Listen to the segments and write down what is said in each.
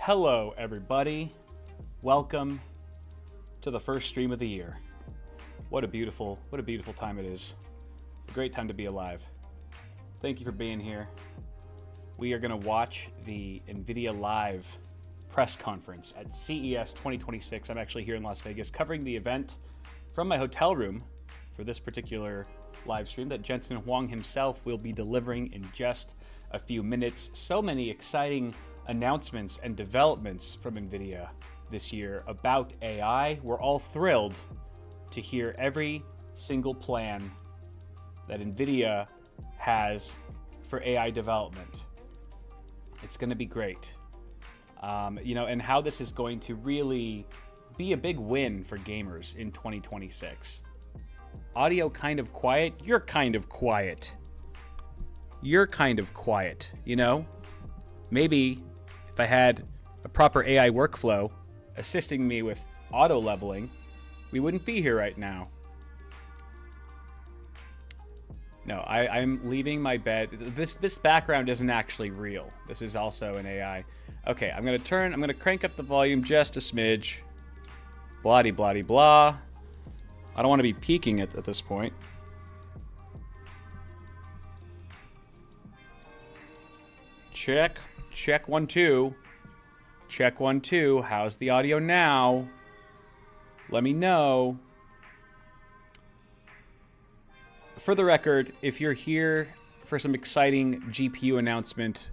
Hello, everybody. Welcome to the first stream of the year. What a beautiful time it is. A great time to be alive. Thank you for being here. We are going to watch the Nvidia Live press conference at CES 2026. I'm actually here in Las Vegas covering the event from my hotel room for this particular live stream that Jensen Huang himself will be delivering in just a few minutes. So many exciting announcements and developments from Nvidia this year about AI. We're all thrilled to hear every single plan that Nvidia has for AI development. It's going to be great. And how this is going to really be a big win for gamers in 2026. Audio kind of quiet. You're kind of quiet. You're kind of quiet, you know? Maybe if I had a proper AI workflow assisting me with auto leveling, we wouldn't be here right now. No, I'm leaving my bed. This background isn't actually real. This is also an AI. Okay, I'm gonna crank up the volume just a smidge. Blah blah blah. I don't want to be peaking at this point. Check 1 2. Check 1 2. How's the audio now? Let me know. For the record, if you're here for some exciting GPU announcement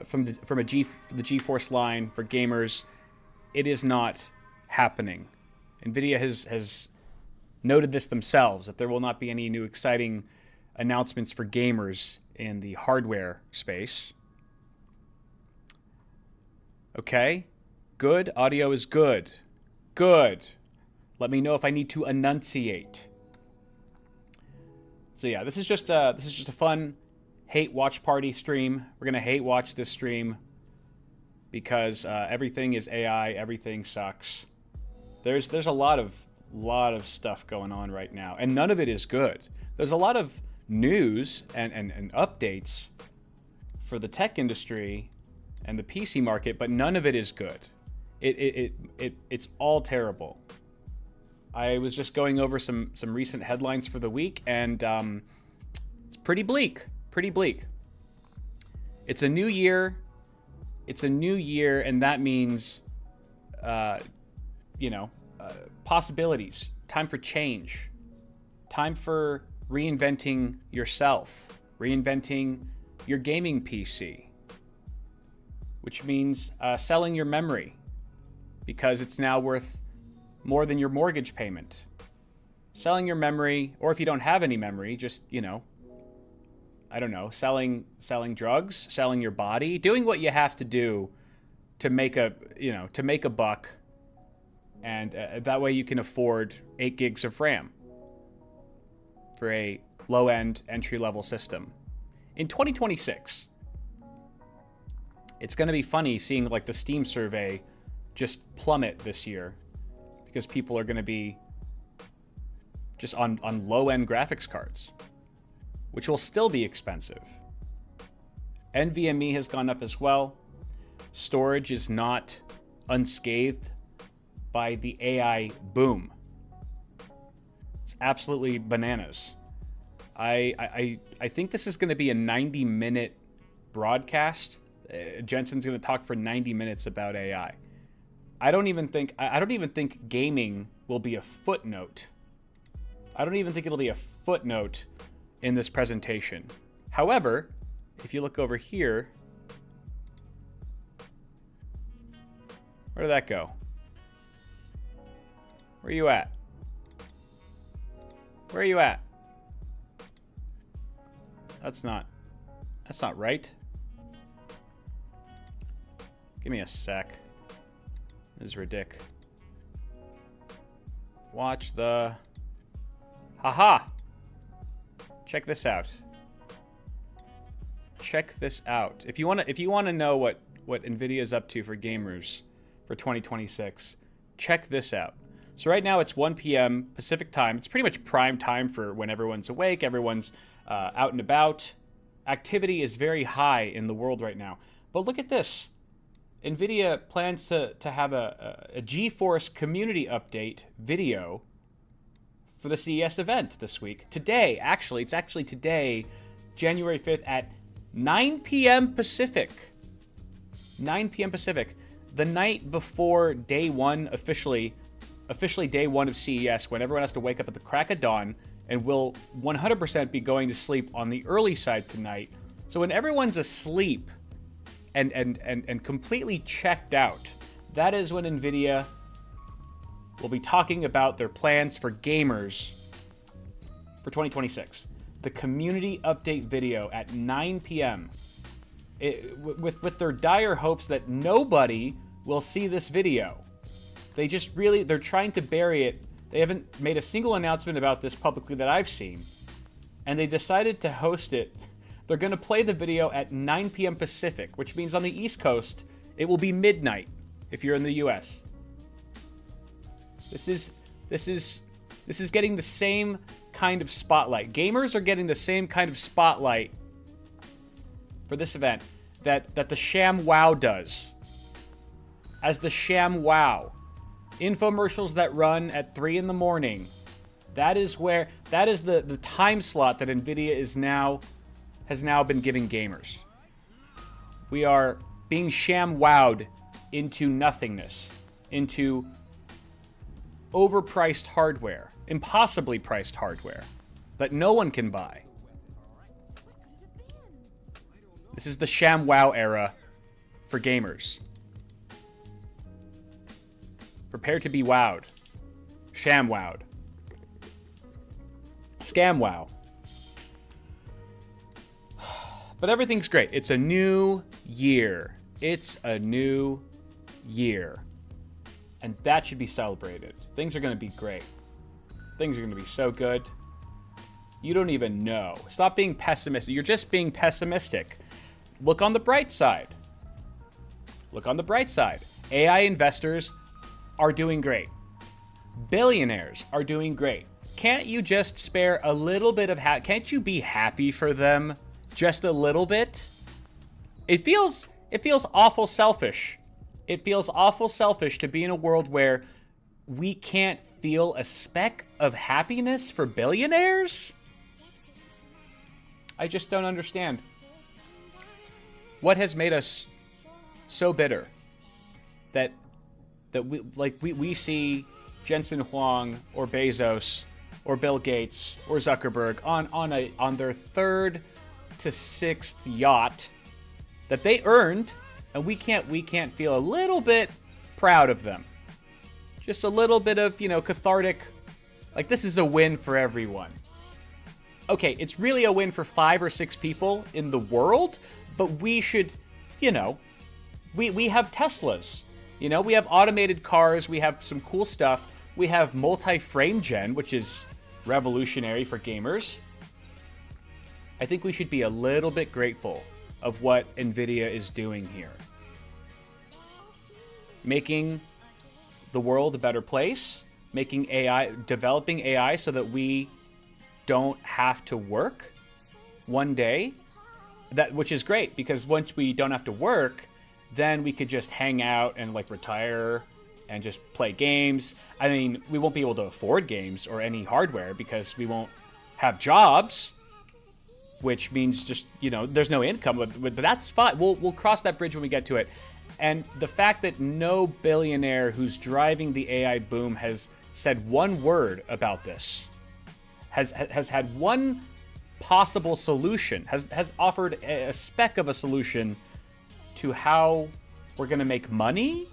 from the GeForce line for gamers, it is not happening. Nvidia has noted this themselves, that there will not be any new exciting announcements for gamers in the hardware space. Okay, good. Audio is good. Good. Let me know if I need to enunciate. So yeah, this is just a fun hate watch party stream. We're gonna hate watch this stream because everything is AI. Everything sucks. There's a lot of stuff going on right now, and none of it is good. There's a lot of news and updates for the tech industry and the PC market, but none of it is good. It's all terrible. I was just going over some recent headlines for the week, and it's pretty bleak. Pretty bleak. It's a new year. It's a new year, and that means, possibilities. Time for change. Time for reinventing yourself. Reinventing your gaming PC. Which means selling your memory because it's now worth more than your mortgage payment. Selling your memory, or if you don't have any memory, just, selling drugs, selling your body, doing what you have to do to make a buck, and that way you can afford 8 gigs of RAM for a low-end entry-level system. In 2026, it's going to be funny seeing like the Steam survey just plummet this year because people are going to be just on low-end graphics cards, which will still be expensive. NVMe has gone up as well. Storage is not unscathed by the AI boom. It's absolutely bananas. I think this is going to be a 90-minute broadcast. Jensen's going to talk for 90 minutes about AI. I don't even think gaming will be a footnote. I don't even think it'll be a footnote in this presentation. However, if you look over here, where did that go? Where are you at? Where are you at? That's not right. Give me a sec. This is ridiculous. Watch the... Haha! Check this out. Check this out. If you want to know what Nvidia is up to for gamers for 2026, check this out. So right now it's 1 p.m. Pacific time. It's pretty much prime time for when everyone's awake, everyone's out and about. Activity is very high in the world right now. But look at this. Nvidia plans to have a GeForce community update video for the CES event this week. Today, actually, it's actually today, January 5th at 9 p.m. Pacific. 9 p.m. Pacific. The night before day one, officially day one of CES, when everyone has to wake up at the crack of dawn and will 100% be going to sleep on the early side tonight. So when everyone's asleep and completely checked out, that is when Nvidia will be talking about their plans for gamers for 2026. The community update video at 9 p.m. With their dire hopes that nobody will see this video. They're trying to bury it. They haven't made a single announcement about this publicly that I've seen. And they decided to host it. They're going to play the video at 9 p.m. Pacific, which means on the East Coast, it will be midnight if you're in the US. This is getting the same kind of spotlight. Gamers are getting the same kind of spotlight for this event that the Sham Wow does. As the Sham Wow. Infomercials that run at 3 in the morning. That is the time slot that Nvidia has now been giving gamers. We are being Sham Wowed into nothingness, into overpriced hardware, impossibly priced hardware that no one can buy. This is the Sham Wow era for gamers. Prepare to be wowed. Sham wowed. Scam wow. But everything's great. It's a new year. It's a new year. And that should be celebrated. Things are going to be great. Things are going to be so good. You don't even know. Stop being pessimistic. You're just being pessimistic. Look on the bright side. Look on the bright side. AI investors are doing great. Billionaires are doing great. Can't you just spare a little bit of can't you be happy for them just a little bit? It feels awful selfish. It feels awful selfish to be in a world where we can't feel a speck of happiness for billionaires? I just don't understand. What has made us so bitter that we see Jensen Huang or Bezos or Bill Gates or Zuckerberg on their 3rd to 6th yacht that they earned, and we can't feel a little bit proud of them. Just a little bit of, cathartic, like this is a win for everyone. Okay, it's really a win for 5 or 6 people in the world, but we should, we have Teslas. We have automated cars. We have some cool stuff. We have multi-frame gen, which is revolutionary for gamers. I think we should be a little bit grateful of what Nvidia is doing here. Making the world a better place, developing AI so that we don't have to work one day. Which is great, because once we don't have to work, then we could just hang out and retire and just play games. I mean, we won't be able to afford games or any hardware because we won't have jobs, which means just, there's no income, but that's fine. We'll cross that bridge when we get to it. And the fact that no billionaire who's driving the AI boom has said one word about this, has had one possible solution, has offered a speck of a solution to how we're going to make money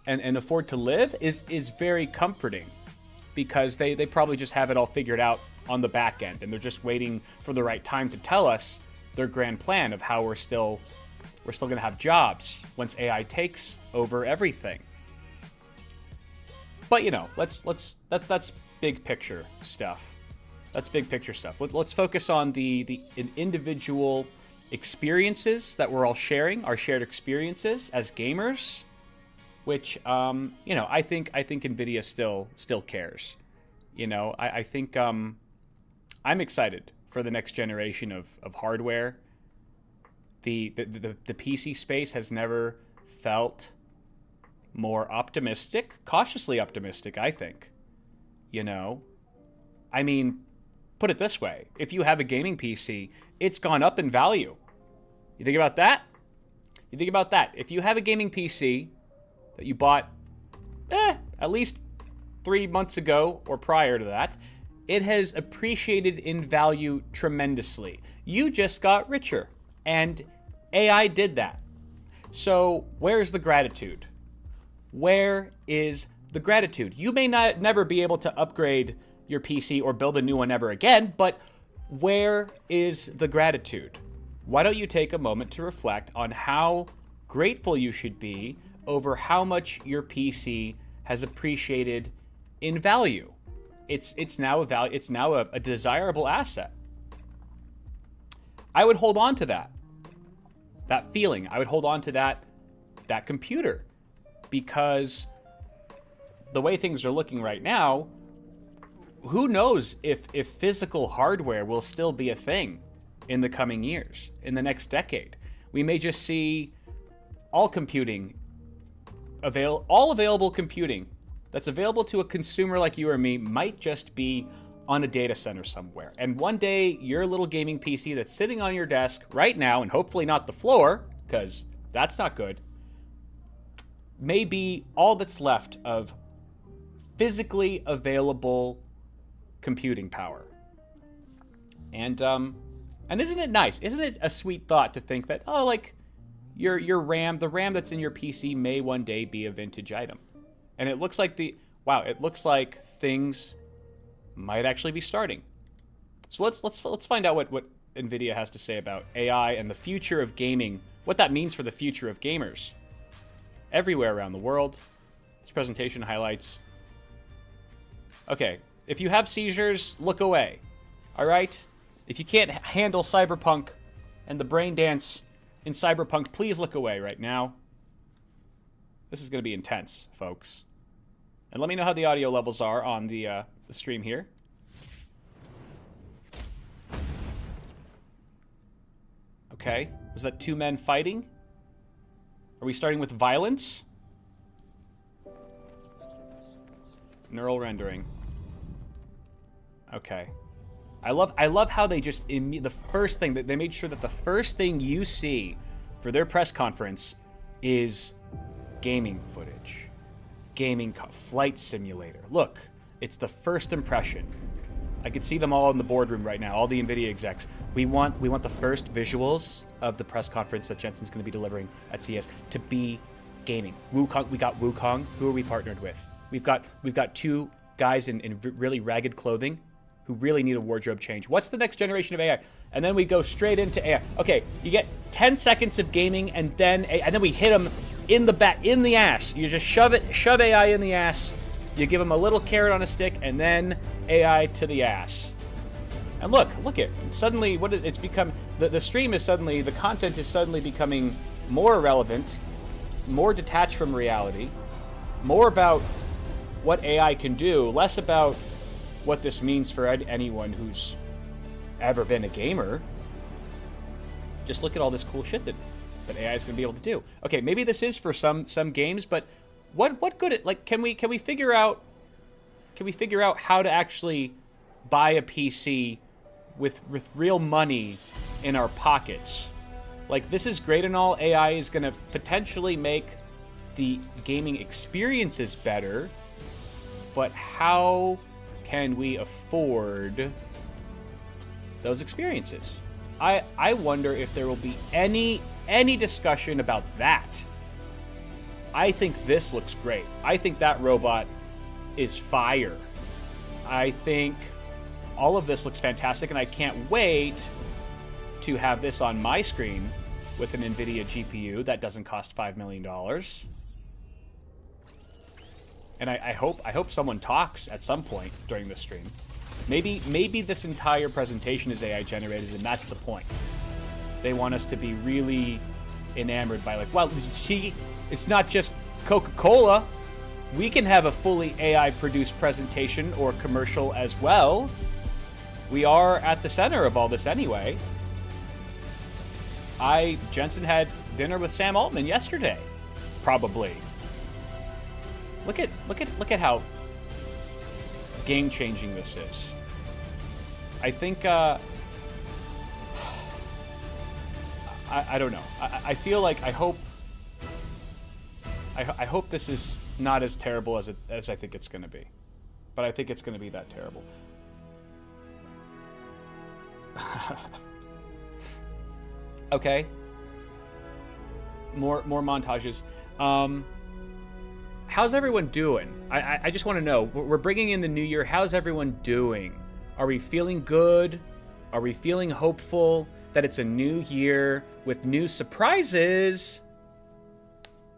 and afford to live is very comforting, because they probably just have it all figured out on the back end, and they're just waiting for the right time to tell us their grand plan of how we're still going to have jobs once AI takes over everything. But that's big picture stuff. That's big picture stuff. Let's focus on the individual experiences that we're all sharing, our shared experiences as gamers, which I think Nvidia still cares. I think I'm excited for the next generation of hardware. The PC space has never felt more optimistic, cautiously optimistic, I think. You know, I mean, put it this way. If you have a gaming PC, it's gone up in value. You think about that? You think about that. If you have a gaming PC that you bought at least 3 months ago or prior to that, it has appreciated in value tremendously. You just got richer, and AI did that. So where's the gratitude? Where is the gratitude? You may never be able to upgrade your PC or build a new one ever again, but where is the gratitude? Why don't you take a moment to reflect on how grateful you should be over how much your PC has appreciated in value? It's now a desirable asset. I would hold on to that feeling. I would hold on to that computer, because the way things are looking right now, who knows if physical hardware will still be a thing in the coming years, in the next decade. We may just see all available computing that's available to a consumer like you or me might just be on a data center somewhere. And one day, your little gaming PC that's sitting on your desk right now, and hopefully not the floor, because that's not good, may be all that's left of physically available computing power. And isn't it nice? Isn't it a sweet thought to think that, oh, like your RAM, the RAM that's in your PC may one day be a vintage item. And it looks like it looks like things might actually be starting. So let's find out what Nvidia has to say about AI and the future of gaming, what that means for the future of gamers everywhere around the world. This presentation highlights. Okay, if you have seizures, look away. All right? If you can't handle cyberpunk and the brain dance in cyberpunk, please look away right now. This is going to be intense, folks. And let me know how the audio levels are on the stream here. Okay, was that two men fighting? Are we starting with violence? Neural rendering. Okay. I love how they just, the first thing, that they made sure that the first thing you see for their press conference is gaming footage. Flight simulator. Look, it's the first impression. I can see them all in the boardroom right now, all the Nvidia execs. We want the first visuals of the press conference that Jensen's going to be delivering at CES to be gaming. Wukong, we got Wukong. Who are we partnered with? We've got two guys in really ragged clothing who really need a wardrobe change. What's the next generation of AI? And then we go straight into AI. Okay, you get 10 seconds of gaming, and then we hit them in the ass. You just shove AI in the ass. You give them a little carrot on a stick, and then AI to the ass. And look it. Suddenly, it's become, the stream is suddenly, the content is suddenly becoming more irrelevant, more detached from reality, more about what AI can do, less about what this means for anyone who's ever been a gamer. Just look at all this cool shit that AI is going to be able to do. Okay, maybe this is for some games, but what good? Like, can we figure out how to actually buy a PC with real money in our pockets? Like, this is great and all. AI is going to potentially make the gaming experiences better, but how can we afford those experiences? I wonder if there will be any discussion about that. I think this looks great. I think that robot is fire. I think all of this looks fantastic, and I can't wait to have this on my screen with an Nvidia GPU that doesn't cost $5 million. And I hope someone talks at some point during this stream. Maybe this entire presentation is AI generated, and that's the point. They want us to be really enamored by, like, well, see, it's not just Coca-Cola. We can have a fully AI-produced presentation or commercial as well. We are at the center of all this anyway. Jensen had dinner with Sam Altman yesterday. probably. Look at how game-changing this is. I think I don't know. I feel like I hope this is not as terrible as I think it's going to be, but I think it's going to be that terrible. Okay. More montages. How's everyone doing? I just want to know. We're bringing in the new year. How's everyone doing? Are we feeling good? Are we feeling hopeful that it's a new year with new surprises?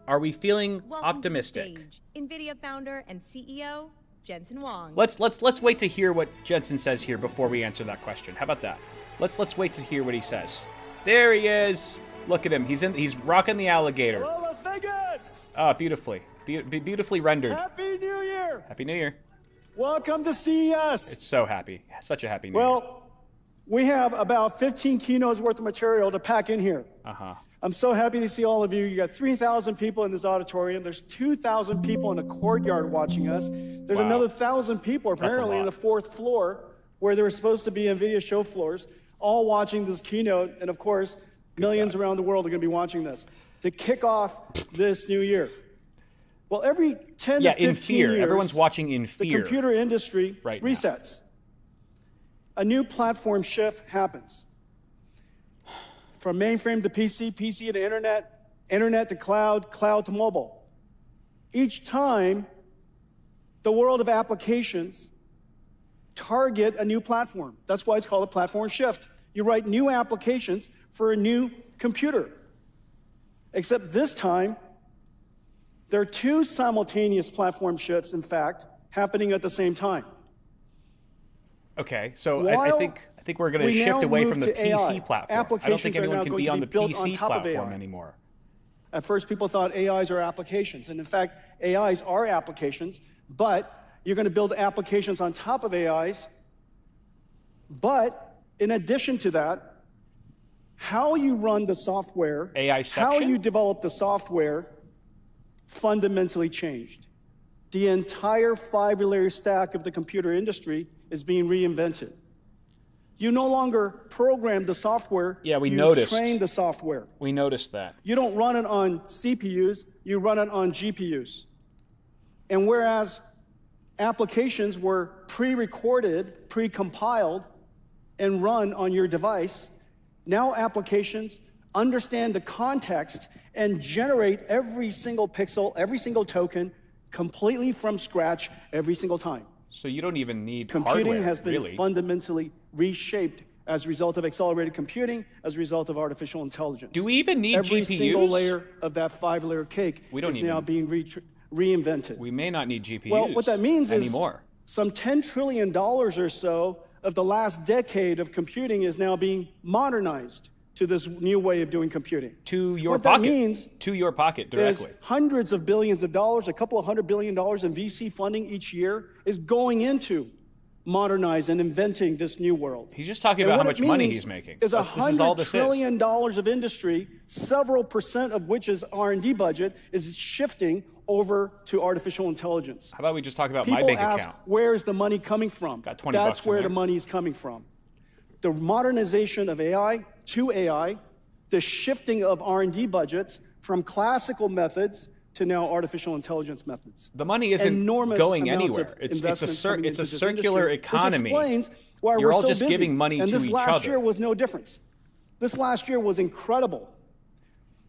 Are we feeling optimistic? To the stage, Nvidia founder and CEO Jensen Huang. Let's wait to hear what Jensen says here before we answer that question. How about that? Let's wait to hear what he says. There he is. Look at him. He's rocking the alligator. Hello, Las Vegas. Beautifully. Beautifully rendered. Happy New Year. Happy New Year. Welcome to CES. It's so happy. Such a happy New Year. Well, we have about 15 keynotes worth of material to pack in here. I'm so happy to see all of you. You got 3,000 people in this auditorium. There's 2,000 people in the courtyard watching us. There's another 1,000 people apparently in the 4th floor where there were supposed to be NVIDIA show floors, all watching this keynote. And of course, millions around the world are going to be watching this to kick off this new year. Well, every 10 to 15 years, everyone's watching in fear. The computer industry right resets. A new platform shift happens. From mainframe to PC, PC to internet, internet to cloud, cloud to mobile. Each time, the world of applications target a new platform. That's why it's called a platform shift. You write new applications for a new computer. Except this time, there are two simultaneous platform shifts, in fact, happening at the same time. Okay, so I think we're going to shift away from the PC platform. I don't think anyone can be on the PC platform anymore. At first, people thought AIs are applications, and in fact, AIs are applications, but you're going to build applications on top of AIs. But in addition to that, how you run the software, how you develop the software, fundamentally changed. The entire 5-layer stack of the computer industry is being reinvented. You no longer program the software, you train the software. We noticed that. You don't run it on CPUs, you run it on GPUs. And whereas applications were pre-recorded, pre-compiled, and run on your device, now applications understand the context and generate every single pixel, every single token, completely from scratch every single time. So you don't even need computing hardware, has been fundamentally reshaped as a result of accelerated computing, as a result of artificial intelligence. Do we even need every GPUs? Every single layer of that 5-layer cake is now being reinvented. We may not need GPUs Well, what that means anymore. Is some $10 trillion or so of the last decade of computing is now being modernized to this new way of doing computing. To your what pocket. That means to your pocket directly. Is hundreds of billions of dollars, a couple of $100 billion in VC funding each year is going into modernize and inventing this new world. He's just talking about how much money he's making. Is $100 trillion of industry, several percent of which is R&D budget, is shifting over to artificial intelligence. How about we just talk about People my bank ask, account? Where is the money coming from? Got 20 That's bucks in where there. the money is coming from. The modernization of AI to AI, the shifting of R&D budgets from classical methods to now artificial intelligence methods. The money isn't going anywhere. It's a circular economy. Which explains why You're we're all so just busy. giving money and to this each last other. year was no difference. This last year was incredible.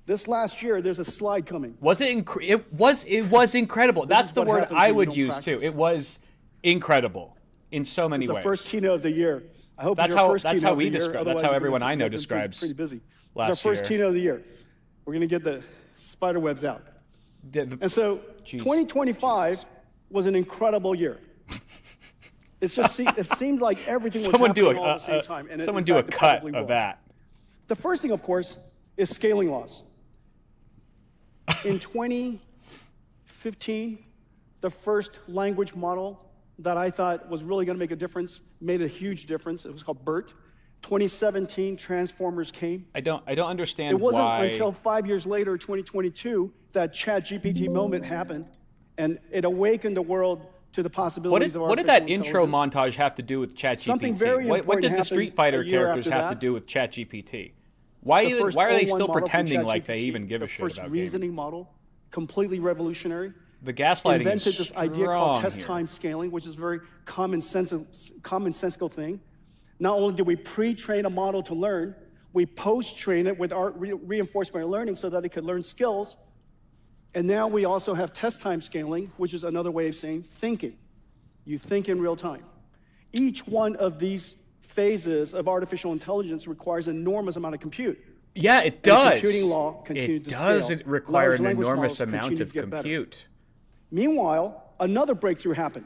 This last year, there's a slide coming. Was it? It was incredible. That's the word I would use too. It was incredible in so many ways. It's the first keynote of the year. I hope that's it's your how first that's keynote how we of the year. describe. That's how everyone I know describes. Pretty busy. Last it's our first year. keynote of the year. We're going to get the spider webs out. And so 2025 was an incredible year. It's just it seems like everything was happening all at the same time. And someone do a cut of that. The first thing, of course, is scaling laws. In 2015, the first language model that I thought was really going to make a difference made a huge difference. It was called BERT. 2017, Transformers came. I don't understand It wasn't why. until 5 years later, 2022, that ChatGPT moment happened, and it awakened the world to the possibilities of What did artificial that intro intelligence. montage have to do with ChatGPT? Something very What important did the happened Street Fighter a year characters after have to that. do with ChatGPT? The Why first are they O1 still model from pretending like they ChatGPT, even give a the shit first about reasoning gaming? model, completely revolutionary. The gaslighting Invented is this idea called strong test here. time scaling, which is a very commonsensical thing. Not only do we pre-train a model to learn, we post-train it with our reinforcement learning so that it could learn skills. And now we also have test time scaling, which is another way of saying thinking. You think in real time. Each one of these phases of artificial intelligence requires an enormous amount of compute. Yeah, it And does. computing law continued to does. scale. It require Large an language enormous models amount continue of to get better. compute. Meanwhile, another breakthrough happened.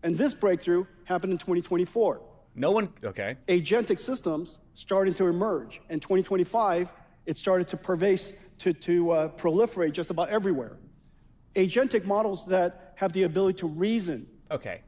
And this breakthrough happened in 2024. No one. Okay. Agentic systems started to emerge. In 2025, it started to proliferate just about everywhere. Agentic models that have the ability to reason, Okay.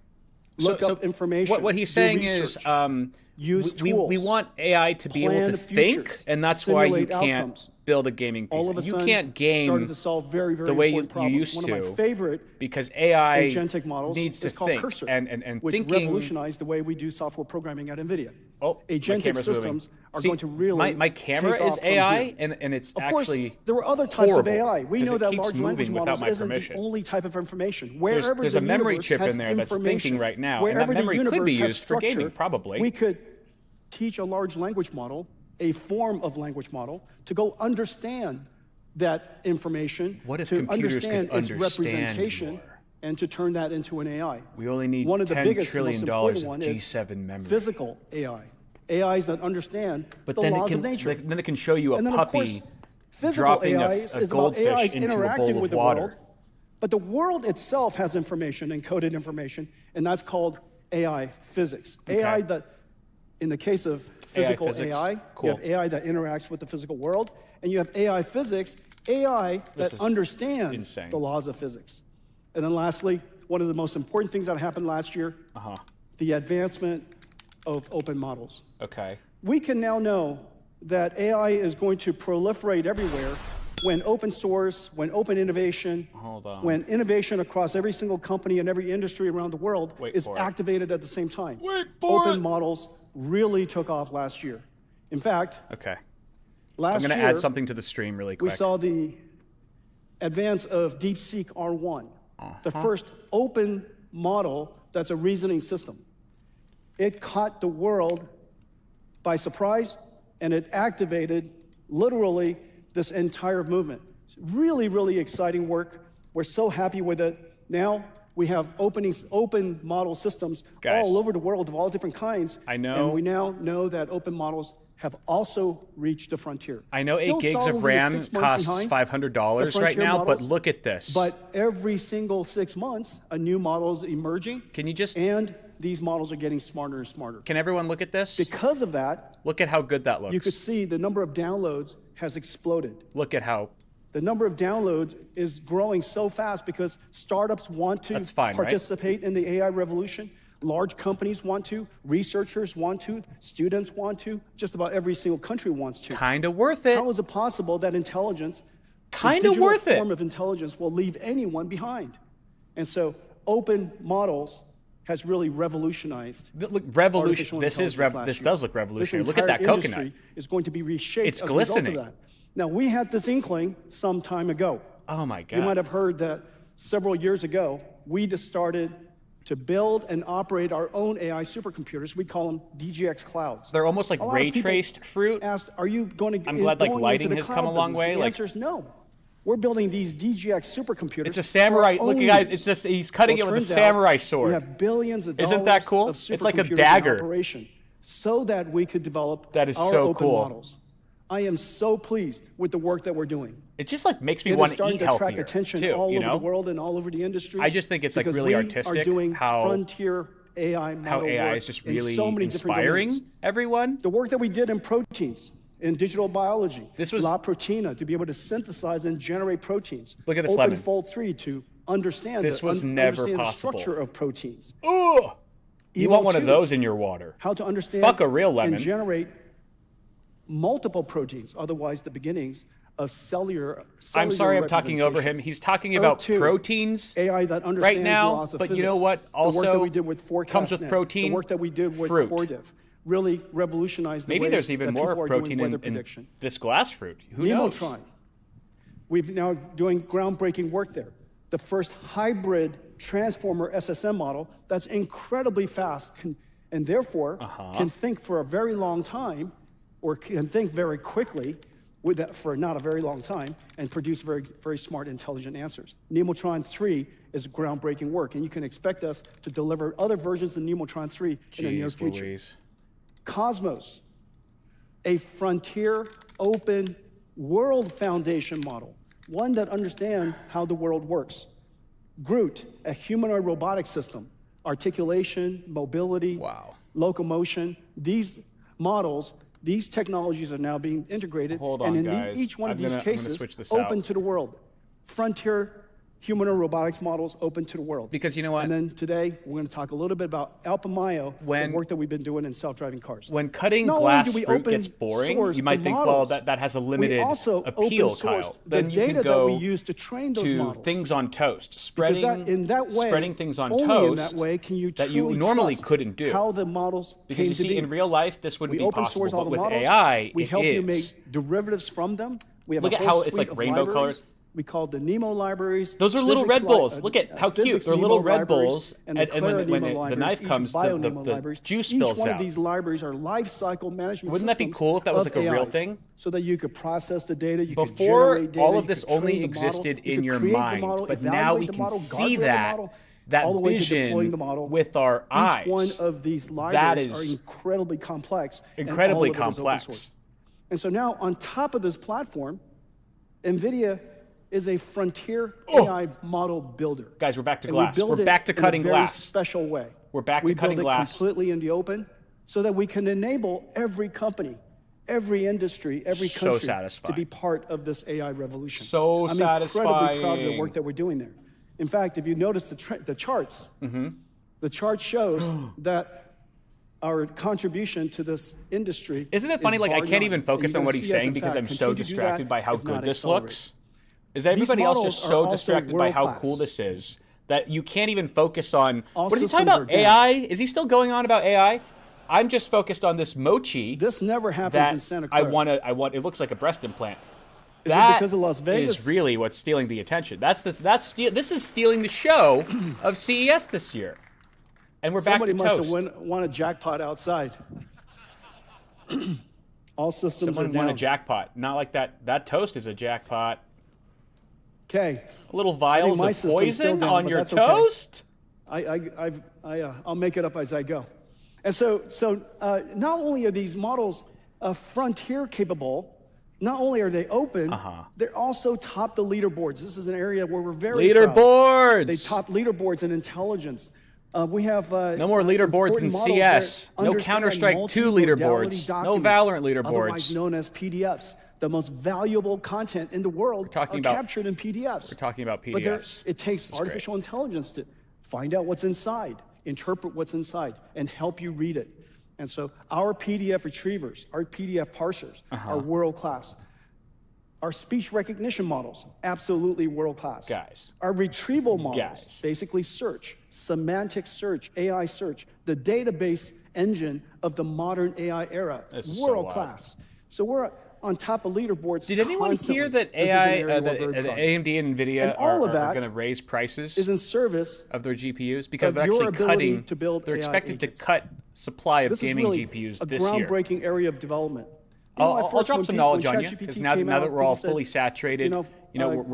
look up information. What he's do saying is, research, use we tools, want AI to be able plan to futures, think, and that's why you simulate can't outcomes. build a gaming PC. all of a You sudden can't started to game solve very, very the way you important problems. used One to, of my favorite because AI agentic models needs to is called think, Cursor, and which thinking. revolutionized the way we do software programming at NVIDIA. Oh, my agentic camera's systems moving. are See, going to really my camera take is off from AI, here. and it's Of course, actually there were other types horrible, of AI. We 'cause know it that keeps large language moving without models my isn't permission. the only type of information. Wherever There's a the memory universe chip has in there that's thinking information, right now, and that wherever the memory could be universe has used for gaming, structure, probably. we could teach a large language model, a form of language model, to go understand that information, What if to computers could understand its understand representation, more? and to turn that into an AI. We only need One of the $10 biggest, trillion most important of one G7 is memory. physical AI. AIs that understand But the then laws it of can nature. then it can show you a And then, of puppy course, physical dropping AI a is about goldfish AIs into a interacting bowl with of the water. world. But the world itself has information, encoded information, and that's called AI physics. Okay. AI that, in the case of physical physics. AI, Cool. you have AI that interacts with the physical world, and you have AI physics, AI This that is understands insane. the laws of physics. And then lastly, one of the most important things that happened last year, the advancement of open models. Okay. We can now know that AI is going to proliferate everywhere when open source, when open innovation, Hold on. when innovation across every single company and every industry around the world Wait is for it. activated at the same time. Wait for open it. models really took off last year. In fact, Okay. I'm last going to year, add something to the stream really quick. we saw the advance of DeepSeek R1, the first open model that's a reasoning system. It caught the world by surprise, and it activated literally this entire movement. It's really, really exciting work. We're so happy with it. Now we have open model systems Guys. all over the world of all different kinds. I know. And we now know that open models have also reached the frontier. I know Still 8 gigs of solidly RAM 6 months costs behind $500 the right frontier now, but models, look at this. But every single 6 months, a new model is emerging. Can you just- And these models are getting smarter and smarter. Can everyone look at this? Because of that, Look at how good that looks. you could see the number of downloads has exploded. Look at how. The number of downloads is growing so fast because startups want to That's fine, right? participate in the AI revolution. Large companies want to, researchers want to, students want to, just about every single country wants to. Kind of worth it. How is it possible that intelligence, Kinda the digital worth it. form of intelligence, will leave anyone behind? And so open models has really revolutionized Look, revolution. artificial This is intelligence last this year. does look revolutionary. This Look at that entire coconut. industry is going to be reshaped It's as a result glistening. of that. Now, we had this inkling some time ago. Oh my God. You might have heard that several years ago, we just started to build and operate our own AI supercomputers. We call them DGX clouds. They're almost like A lot of ray people traced fruit. Asked, are you going to I'm glad, like, going into lighting the has cloud come a long business? way, The like- answer is no. We're building these DGX supercomputers. It's a samurai. for our Look, own you guys. use. It's just he's cutting Well, it with a turns out samurai sword. We have billions of Isn't that dollars cool? of It's like a supercomputers in dagger. operation so that we could develop That is our so open cool. models. I am so pleased with the work that we're doing. It just like makes me It is want to starting eat to healthier attract attention too. all You over know, the world and all over the industry. I just think it's, like, because really we artistic are doing how- frontier AI model how AI work is just in really so many different inspiring domains. everyone. The work that we did in proteins, in digital biology, This was- La Proteina, to be able to synthesize and generate proteins. Look at this lemon. OpenFold 3 to understand, This was understand never the possible. structure of proteins. Ugh. You want one of Evo2, those in your water. how to understand Fuck a real lemon. and generate multiple proteins, otherwise the beginnings of cellular I'm sorry I'm talking over him. He's talking about Earth-2, proteins AI that understands right now, laws of but physics. you know what? The work that Also we did with comes with ForecastNet, protein, the work that we did with fruit. CorDiv, really revolutionized the Maybe way there's even that more people are doing protein weather in prediction. this glass fruit. Who knows? Nemotron. We've now doing groundbreaking work there. The first hybrid transformer SSM model that's incredibly fast and therefore can think for a very long time, or can think very quickly with that for not a very long time, and produce very, very smart, intelligent answers. Nemotron 3 is groundbreaking work, and you can expect us to deliver other versions of Nemotron 3 in the near future. Louise. Cosmos, a frontier open world foundation model, one that understands how the world works. Groot, a humanoid robotic system, articulation, mobility, locomotion. These models, these technologies are now being integrated. Hold on, and in guys. each one of these cases, switch this open out. to the world. Frontier humanoid robotics models open to the world. Because you know what? And then today, we're going to talk a little bit about Alpamayo, the work that we've been doing in self-driving cars. When cutting Not only glass do we fruit open gets boring, source you might the think, models, well, that has a limited we also appeal, open source Kyle. the Then you data can go that we use to train those to models. things on toast, Because in that way, spreading things on only toast in that way can you that you truly normally trust couldn't do. how the models Because came you to see, be. in real life, this wouldn't We be open possible, source all but the with models. AI, we it help you is. make derivatives from them. We have Look a at whole how it's suite like of rainbow libraries. colors. We call the Nemo libraries. Those are little physics Red Bulls. Look at how cute. physics They're Nemo little Red libraries, Bulls, and and Clara when Nemo the libraries, knife each comes, Bio the Nemo libraries. juice Each spills one out. of these libraries are life cycle management Wouldn't that be systems cool if that was of like a real AIs, thing? So that you could process the data, you could Before, generate data, all of you this could train only the model, existed you in could your create the mind, model, but now we evaluate the can model, see guardrail the that model, all the way to vision deploying the model. with our eyes. Each one of these That libraries are is incredibly complex. incredibly and all of it is open complex. source. And so now, on top of this platform, NVIDIA is a frontier AI model builder. Guys, we're back to And glass. We build We're back to it cutting in a very glass. special way. We're back to cutting We build glass. it completely in the open so that we can enable every company, every industry, every So country to satisfying. be part of this AI revolution. So I'm incredibly proud of the satisfying. work that we're doing there. In fact, if you notice the charts, the chart shows that our contribution to this industry Isn't it funny? is Like, I bar can't none. even And focus you're on gonna what he's see us, saying in because fact, I'm so continue to do distracted that, by how if not good this accelerate. looks. Is everybody else just models so are also distracted by how world-class. cool this is that you can't even focus on All what is he talking systems about? are down. AI? Is he still going on about AI? I'm just focused on this mochi. This never happens that in Santa I Clara. want. It looks like a breast implant. Is it That because of Las Vegas? is really what's stealing the attention. This is stealing the show of CES this year. And we're Somebody back to must toast. have won a jackpot outside. All systems Someone are down. won a jackpot. Not like that. That toast is a jackpot. Okay. Little I think vials my of system's still poison down, on but your that's okay. toast? I'll make it up as I go. And so not only are these models frontier capable, not only are they open, they're also top the leaderboards. This is an area where we're very proud. Leaderboards! They top leaderboards in intelligence. We have No more leaderboards in important models CS. that No understand Counter-Strike 2 multi-modality leaderboards. No documents, Valorant leaderboards. otherwise known as PDFs. The most valuable content in the world talking are about- captured in PDFs. We're talking about But PDFs. it takes artificial intelligence to find out what's inside, interpret what's inside, and help you read it. And so our PDF retrievers, our PDF parsers are world class. Our speech recognition models, absolutely world class. Guys. Our retrieval models, Guys. basically search, semantic search, AI search, the database engine of the modern AI era, This is so world wild. class. So we're on top of leaderboards. Did anyone constantly. hear that This is an AI, area the we're very proud of. AMD and Nvidia And all are of that going to raise prices is in service of their GPUs because of they're your actually ability cutting. to build They're AI expected agents. to cut supply of This is gaming really GPUs a this year. groundbreaking area of development. You know, at I'll first drop when some people- knowledge when on you ChatGPT because now came that out, we're all people fully said, saturated, we're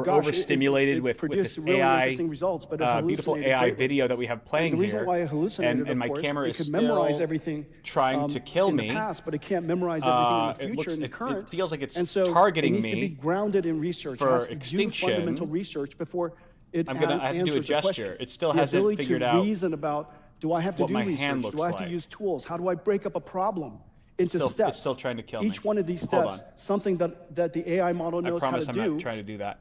gosh, overstimulated it with produced this really AI, interesting results, but it beautiful hallucinated AI greatly. video that we have playing And the reason here. why it hallucinated, and my of course, camera it is could still memorize everything trying to kill in me. the past, but it can't memorize everything in the future and the It current. feels like it's and so targeting it needs to me be grounded in research. for it has to extinction. do fundamental research before it I have to do a answers the gesture. question. It still the hasn't ability figured to out reason about, do I have to what do my research? hand Do looks I have to like. use tools? How do I break up a problem into It's steps? still trying to kill me. Each one of these Hold steps, on. something that the AI model I knows how promise to I'm do. not trying to do that.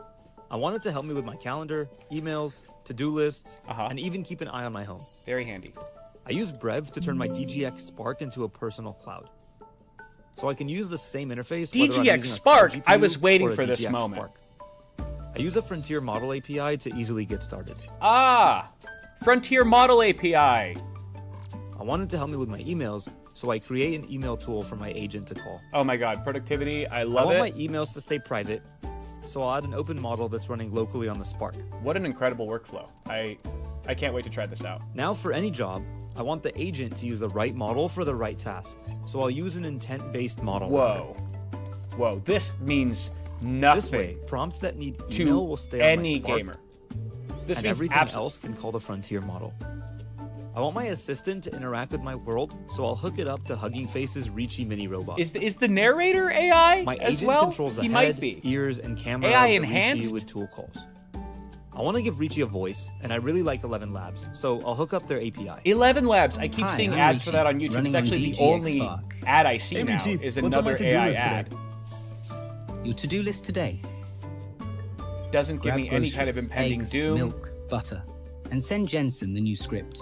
I want it to help me with my calendar, emails, to-do lists, Uh-huh. and even keep an eye on my home. Very handy. I use Brev to turn my DGX Spark into a personal cloud. So I can use the same interface. whether I'm DGX using a Spark? core I GPU was waiting or a for this DGX moment. Spark. I use a Frontier Model API to easily get started. Ah, Frontier Model API. I wanted to help me with my emails, so I create an email tool for my agent to call. Oh my God, productivity, I I love want it. my emails to stay private, so I'll add an open model that's running locally on the Spark. What an incredible workflow. I can't wait to try this out. Now for any job, I want the agent to use the right model for the right task, so I'll use an intent-based model. Whoa. Whoa, this means nothing. This way, prompts that need to email will stay any on my Spark, gamer. This and means everything else can call the Frontier model. I want my assistant to interact with my world, so I'll hook it up to Hugging Face's Reachy mini robot. Is the narrator AI My as agent well? controls the He head, might be. ears, and camera AI of the enhanced? Reachy with tool calls. I want to give Reachy a voice, and I really like 11 Labs, so I'll hook up their API. 11 Labs. I keep Hi, seeing I'm ads for Richie, that on YouTube. running It's on actually the DGX only Spark. ad I see Hey, now Richie, is what's on another my to-do AI list ad. today? Your to-do list today. Doesn't give Grab me any kind of groceries, impending eggs, doom. milk, butter, and send Jensen the new script.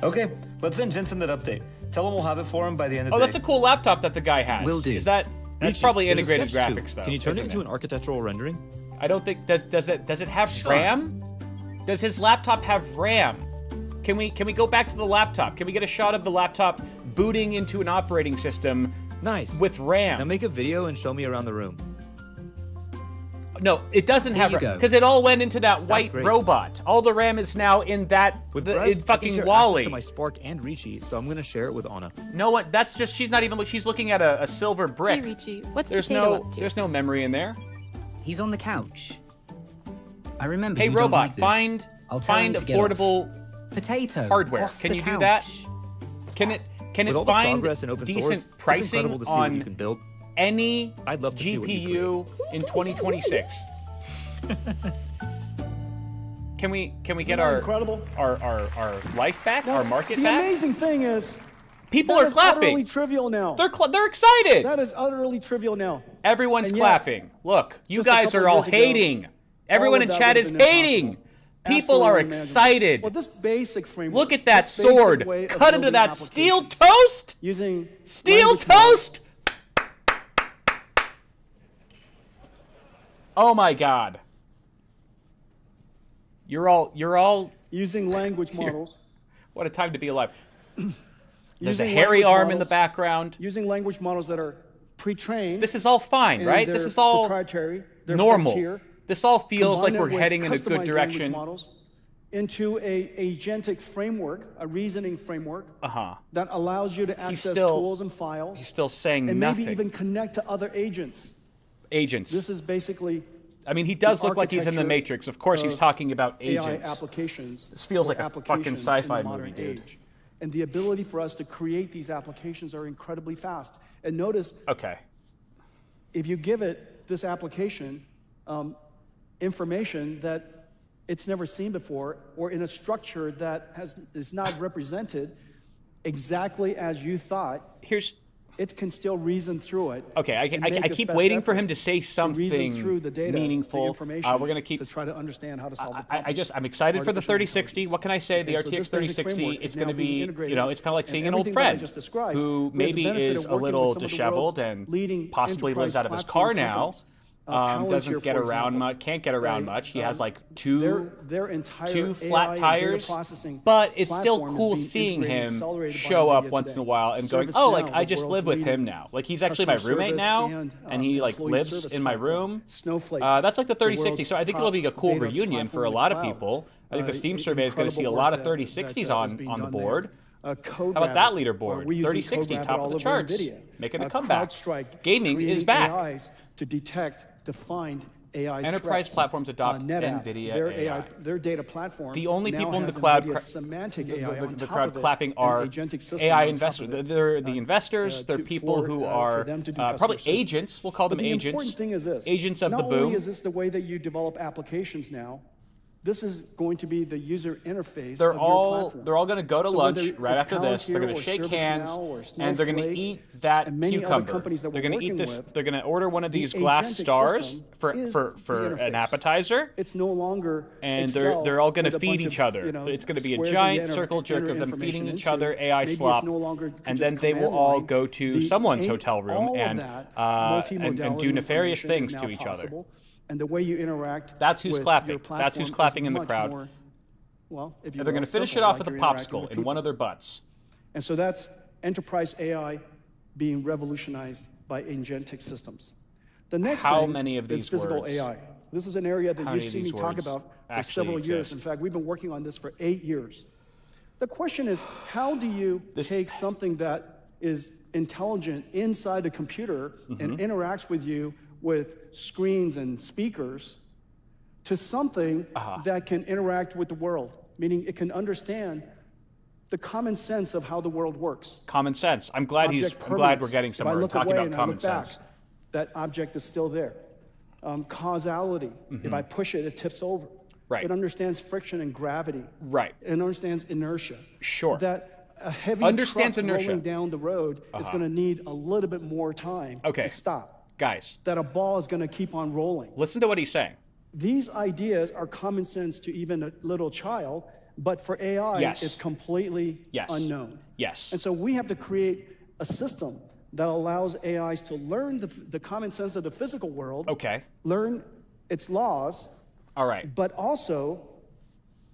Okay, let's send Jensen that update. Tell him we'll have it for him by the end of Oh, the that's day. a cool laptop that the guy has. Will do. Is that's Reachy, probably there's a integrated sketch too. graphics though? Can you turn it isn't into an architectural rendering? I don't think does it have RAM? Does his laptop have RAM? Can we go back to the laptop? Can we get a shot of the laptop booting into an operating system Nice. with RAM? Now make a video and show me around the room. No, it doesn't have you RAM go. because it all went into that white great. robot. All the RAM is now in that With in Brev, I can fucking share Wally. access to my Spark and Reachy, so I'm gonna share it with Anna. No one. That's just she's not even. She's looking at a silver Hey brick. Richie, what's There's Potato no up to? there's no memory in there. He's on the couch. I remember Hey you don't robot, like this. find I'll tell him find to get off. affordable Potato. hardware. off Can the you do that? couch. Can it With all the find progress in open decent source, it's pricing incredible to see what you on can build. any I'd love to see what you GPU in 2026? Can we get that our incredible? our life back, Now, our market the back? amazing thing is, People that are is utterly clapping. trivial now. They're excited. That is utterly trivial now. Everyone's And yet, clapping. Look, you just a guys couple are of all years ago, hating. Everyone all in of that chat would is have been hating. impossible. People Absolutely are unimaginable. excited. Well, this basic framework. Look at that this basic sword. way of Cut into building that steel applications toast. Using Steel language models, toast. Oh my God. You're all. using language models. What a time to be alive. There's a using hairy language arm in the models- background. Using language models that are pre-trained. This is all fine, and right? they're This is all proprietary. They're normal. frontier. This all feels like Combine we're it with heading in a customized good language direction. models into a agentic framework, a reasoning framework that allows you to access still- tools and files, He's still saying and nothing. maybe even connect to other agents. Agents. This is basically I mean, he does the look like he's in the architecture Matrix. Of course, he's of talking about AI agents. applications. This feels or like a fucking applications in the sci-fi modern movie, dude. age. And the ability for us to create these applications are incredibly fast. And notice, Okay. if you give it this application information that it's never seen before, or in a structure that is not represented exactly as you thought, Here's. it can still reason through it. Okay, and make I its keep best waiting for effort him to say to something reason through the data, meaningful. the information, We're gonna keep. to try to understand how to solve the problem. I'm excited for the Artificial 3060. intelligence. What can I say? The Okay, so RTX this basic 3060. framework It's is going to now being be, integrated, it's kind of like and seeing an old everything that I friend just described, who we have the maybe benefit is of a working little with some of the disheveled world's and leading possibly lives out of his enterprise car platform now. companies. Palantir, Doesn't get for around example, much. Can't get around right? much. He has like two their entire two AI flat and data tires, processing but it's still platform is cool being seeing integrated and him accelerated by show up NVIDIA once in a today. while and going, ServiceNow, oh, like I the just world's live with leading him now. Like he's actually my customer roommate service now, and he like employee lives service in my platform. room. Snowflake, That's like the the 3060. world's So I think it'll be a top cool data reunion for platform a in lot the of cloud. people. I think the Steam survey is going to see a Incredible lot of work 3060s is being on the done there. board. Code How about that Rabbit, leaderboard? we're using 3060, Code top Rabbit of the all over charts, NVIDIA. making a comeback. CrowdStrike, Gaming is creating back. AIs to detect, to find AI Enterprise threats. platforms adopt NetApp, NVIDIA their AI. Their data platform. The only now people in the has cloud, NVIDIA semantic AI on the top crowd of it, clapping and are agentic system AI on top investors. of it, They're the investors. They're people who for are them to do probably customer service. agents. We'll call them But the agents. important thing is this. Agents of Not the boom. only is this the way that you develop applications now, this is going to be the user interface They're of your all platform. going to go to So lunch whether right it's after this. They're going to Palantir shake or hands ServiceNow or and they're going to Snowflake eat that and many other cucumber. companies that They're we're going to eat working this. with, They're going to order one of the these glass agentic stars system for is for the an interface. appetizer. It's no longer And Excel they're all going to with a feed bunch each of, other. you know, It's going to be a squares that giant you enter- circle jerk enter of them information feeding each into. other AI Maybe it's slop, no longer and just then they will command all line. go to The someone's A- hotel room all of and that and do multimodality nefarious information things is to now each other. possible and the way you interact. That's who's with clapping. your platform That's who's is clapping in the much crowd. more, well, if you And they're will, going to finish it simple, off like with a you're interacting popsicle with in people. one of their butts. And so that's enterprise AI being revolutionized by agentic systems. The next How thing many of is these physical words? AI. This is an area How that many you've of seen me these talk words about for actually several years. exist? In fact, we've been working on this for 8 years. The question is, how do you take something that is intelligent inside a computer and interacts with you with screens and speakers to something that can interact with the world, meaning it can understand the common sense of how the world works. Common sense. I'm glad we're getting If I somewhere and look talking away about and I common look back, sense. that object is still there. Causality. If I push it, it tips over. Right. It understands friction and gravity. Right. It understands inertia. Sure. That a heavy Understands truck inertia. rolling down the road is going to need a little bit more time Okay. to stop. Guys, That a ball is going to keep on rolling. listen to what he's saying. These ideas are common sense to even a little child, but for AI, Yes. it's completely Yes. unknown. Yes. And so we have to create a system that allows AIs to learn the common sense of the physical world, Okay. learn its laws, All right. but also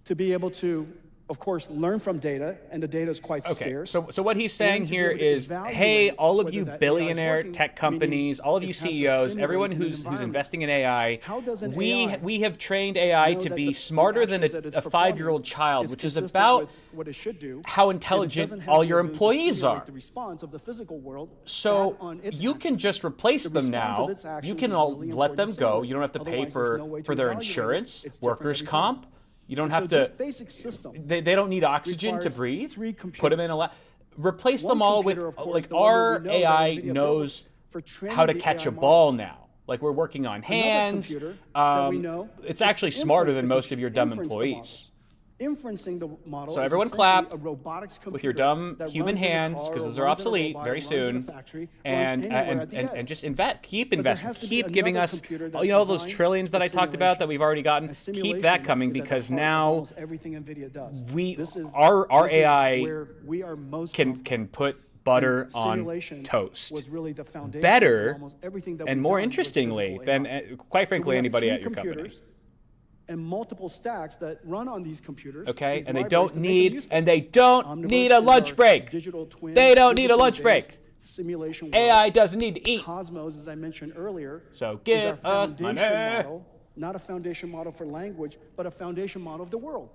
to be able to, of course, learn from data, and the data is quite Okay. scarce. So what he's saying and to be here able to is, evaluate hey, all of whether you that AI is billionaire working, tech meaning companies, all of it you has to CEOs, simulate everyone an who's environment. investing in AI, How does an we AI have trained AI know to that be the smarter than actions that it's a 5-year-old performing child, which is consistent about with what it should do, how if it intelligent doesn't have all the your ability to employees simulate are. the response of the physical world So back on its you can actions. just replace The them response of now. its You actions can is all really let important them to go. simulate. You don't have to pay Otherwise, there's no way to for their evaluate it. insurance, It's different workers' every comp. time. You don't And have so to. this basic system They don't need oxygen to requires breathe. 3 Put them in a lab. Replace One them all with, computer, of course, like, the one that our we know that AI NVIDIA knows built for training how to the catch AI a ball models. now. Like, we're working on Another hands. computer that we know It's is actually to smarter inference than the most of your dumb inference the employees. models. Inferencing the model So is everyone essentially clap a robotics computer with your dumb that human runs in a hands, car because or those are runs in a obsolete robot very or runs in a soon. factory, And runs anywhere at the edge. just keep But there investing, has to be keep giving another us, computer that's you know, those designed trillions that for I talked about that we've already gotten. And Keep simulation that coming, is at the because heart of now almost everything NVIDIA does. This is our this is AI where we are most can put butter and on simulation toast was really the foundation better to almost everything that and we've more done with interestingly physical than, AI. quite So we frankly, have anybody 3 at your company. computers and multiple stacks that run on these computers. Okay, these and they libraries don't to make them need useful. need a Omniverse is lunch our break. digital twin, They don't need a lunch physically-based break. Simulation world. AI doesn't need to eat. Cosmos, as I mentioned earlier, So is give our us foundation money. model, not a foundation model for language, but a foundation model of the world.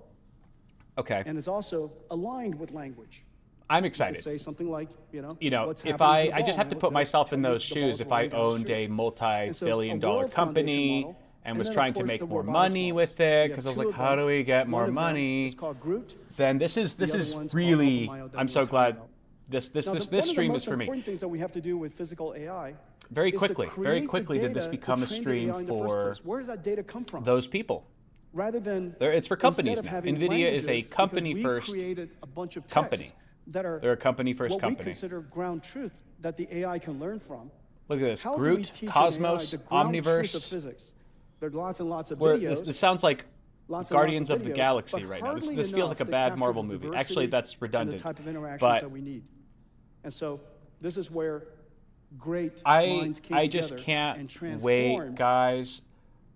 Okay, And it's also aligned with language. I'm You excited. could say something like, what's if happening to the I just ball, have to and put look at myself tell in you those the ball's shoes if I rolling down the owned street. a And so multi-billion-dollar world foundation company model, and was then, of trying to course, make the more robotics money model. with We it, have because I was 2 like, of how them. do we get more One of them money? is called Groot. Then this The is other one's called really, Alpha Myo that I'm we so were talking glad about. this Now, stream is for One of the most me. important things that we have to do with physical AI Very is to quickly create the did this data to become a train the stream AI in the first for place. Where does that data come from? those people. Rather than It's for companies instead of now. having NVIDIA is a languages, company because we first created a bunch of company. text that are They're a company first what company. we consider ground truth that the AI can learn from. Look at this. How do we Groot, teach an Cosmos, AI the ground truth of Omniverse. physics? There are lots and lots of Where videos. this sounds like lots and Guardians lots of the videos, Galaxy but right now. This hardly feels like a enough to bad capture Marvel the movie. diversity Actually, that's and redundant. the type of interactions But that we need. And so this is where great I minds came I together just and can't transformed wait, guys,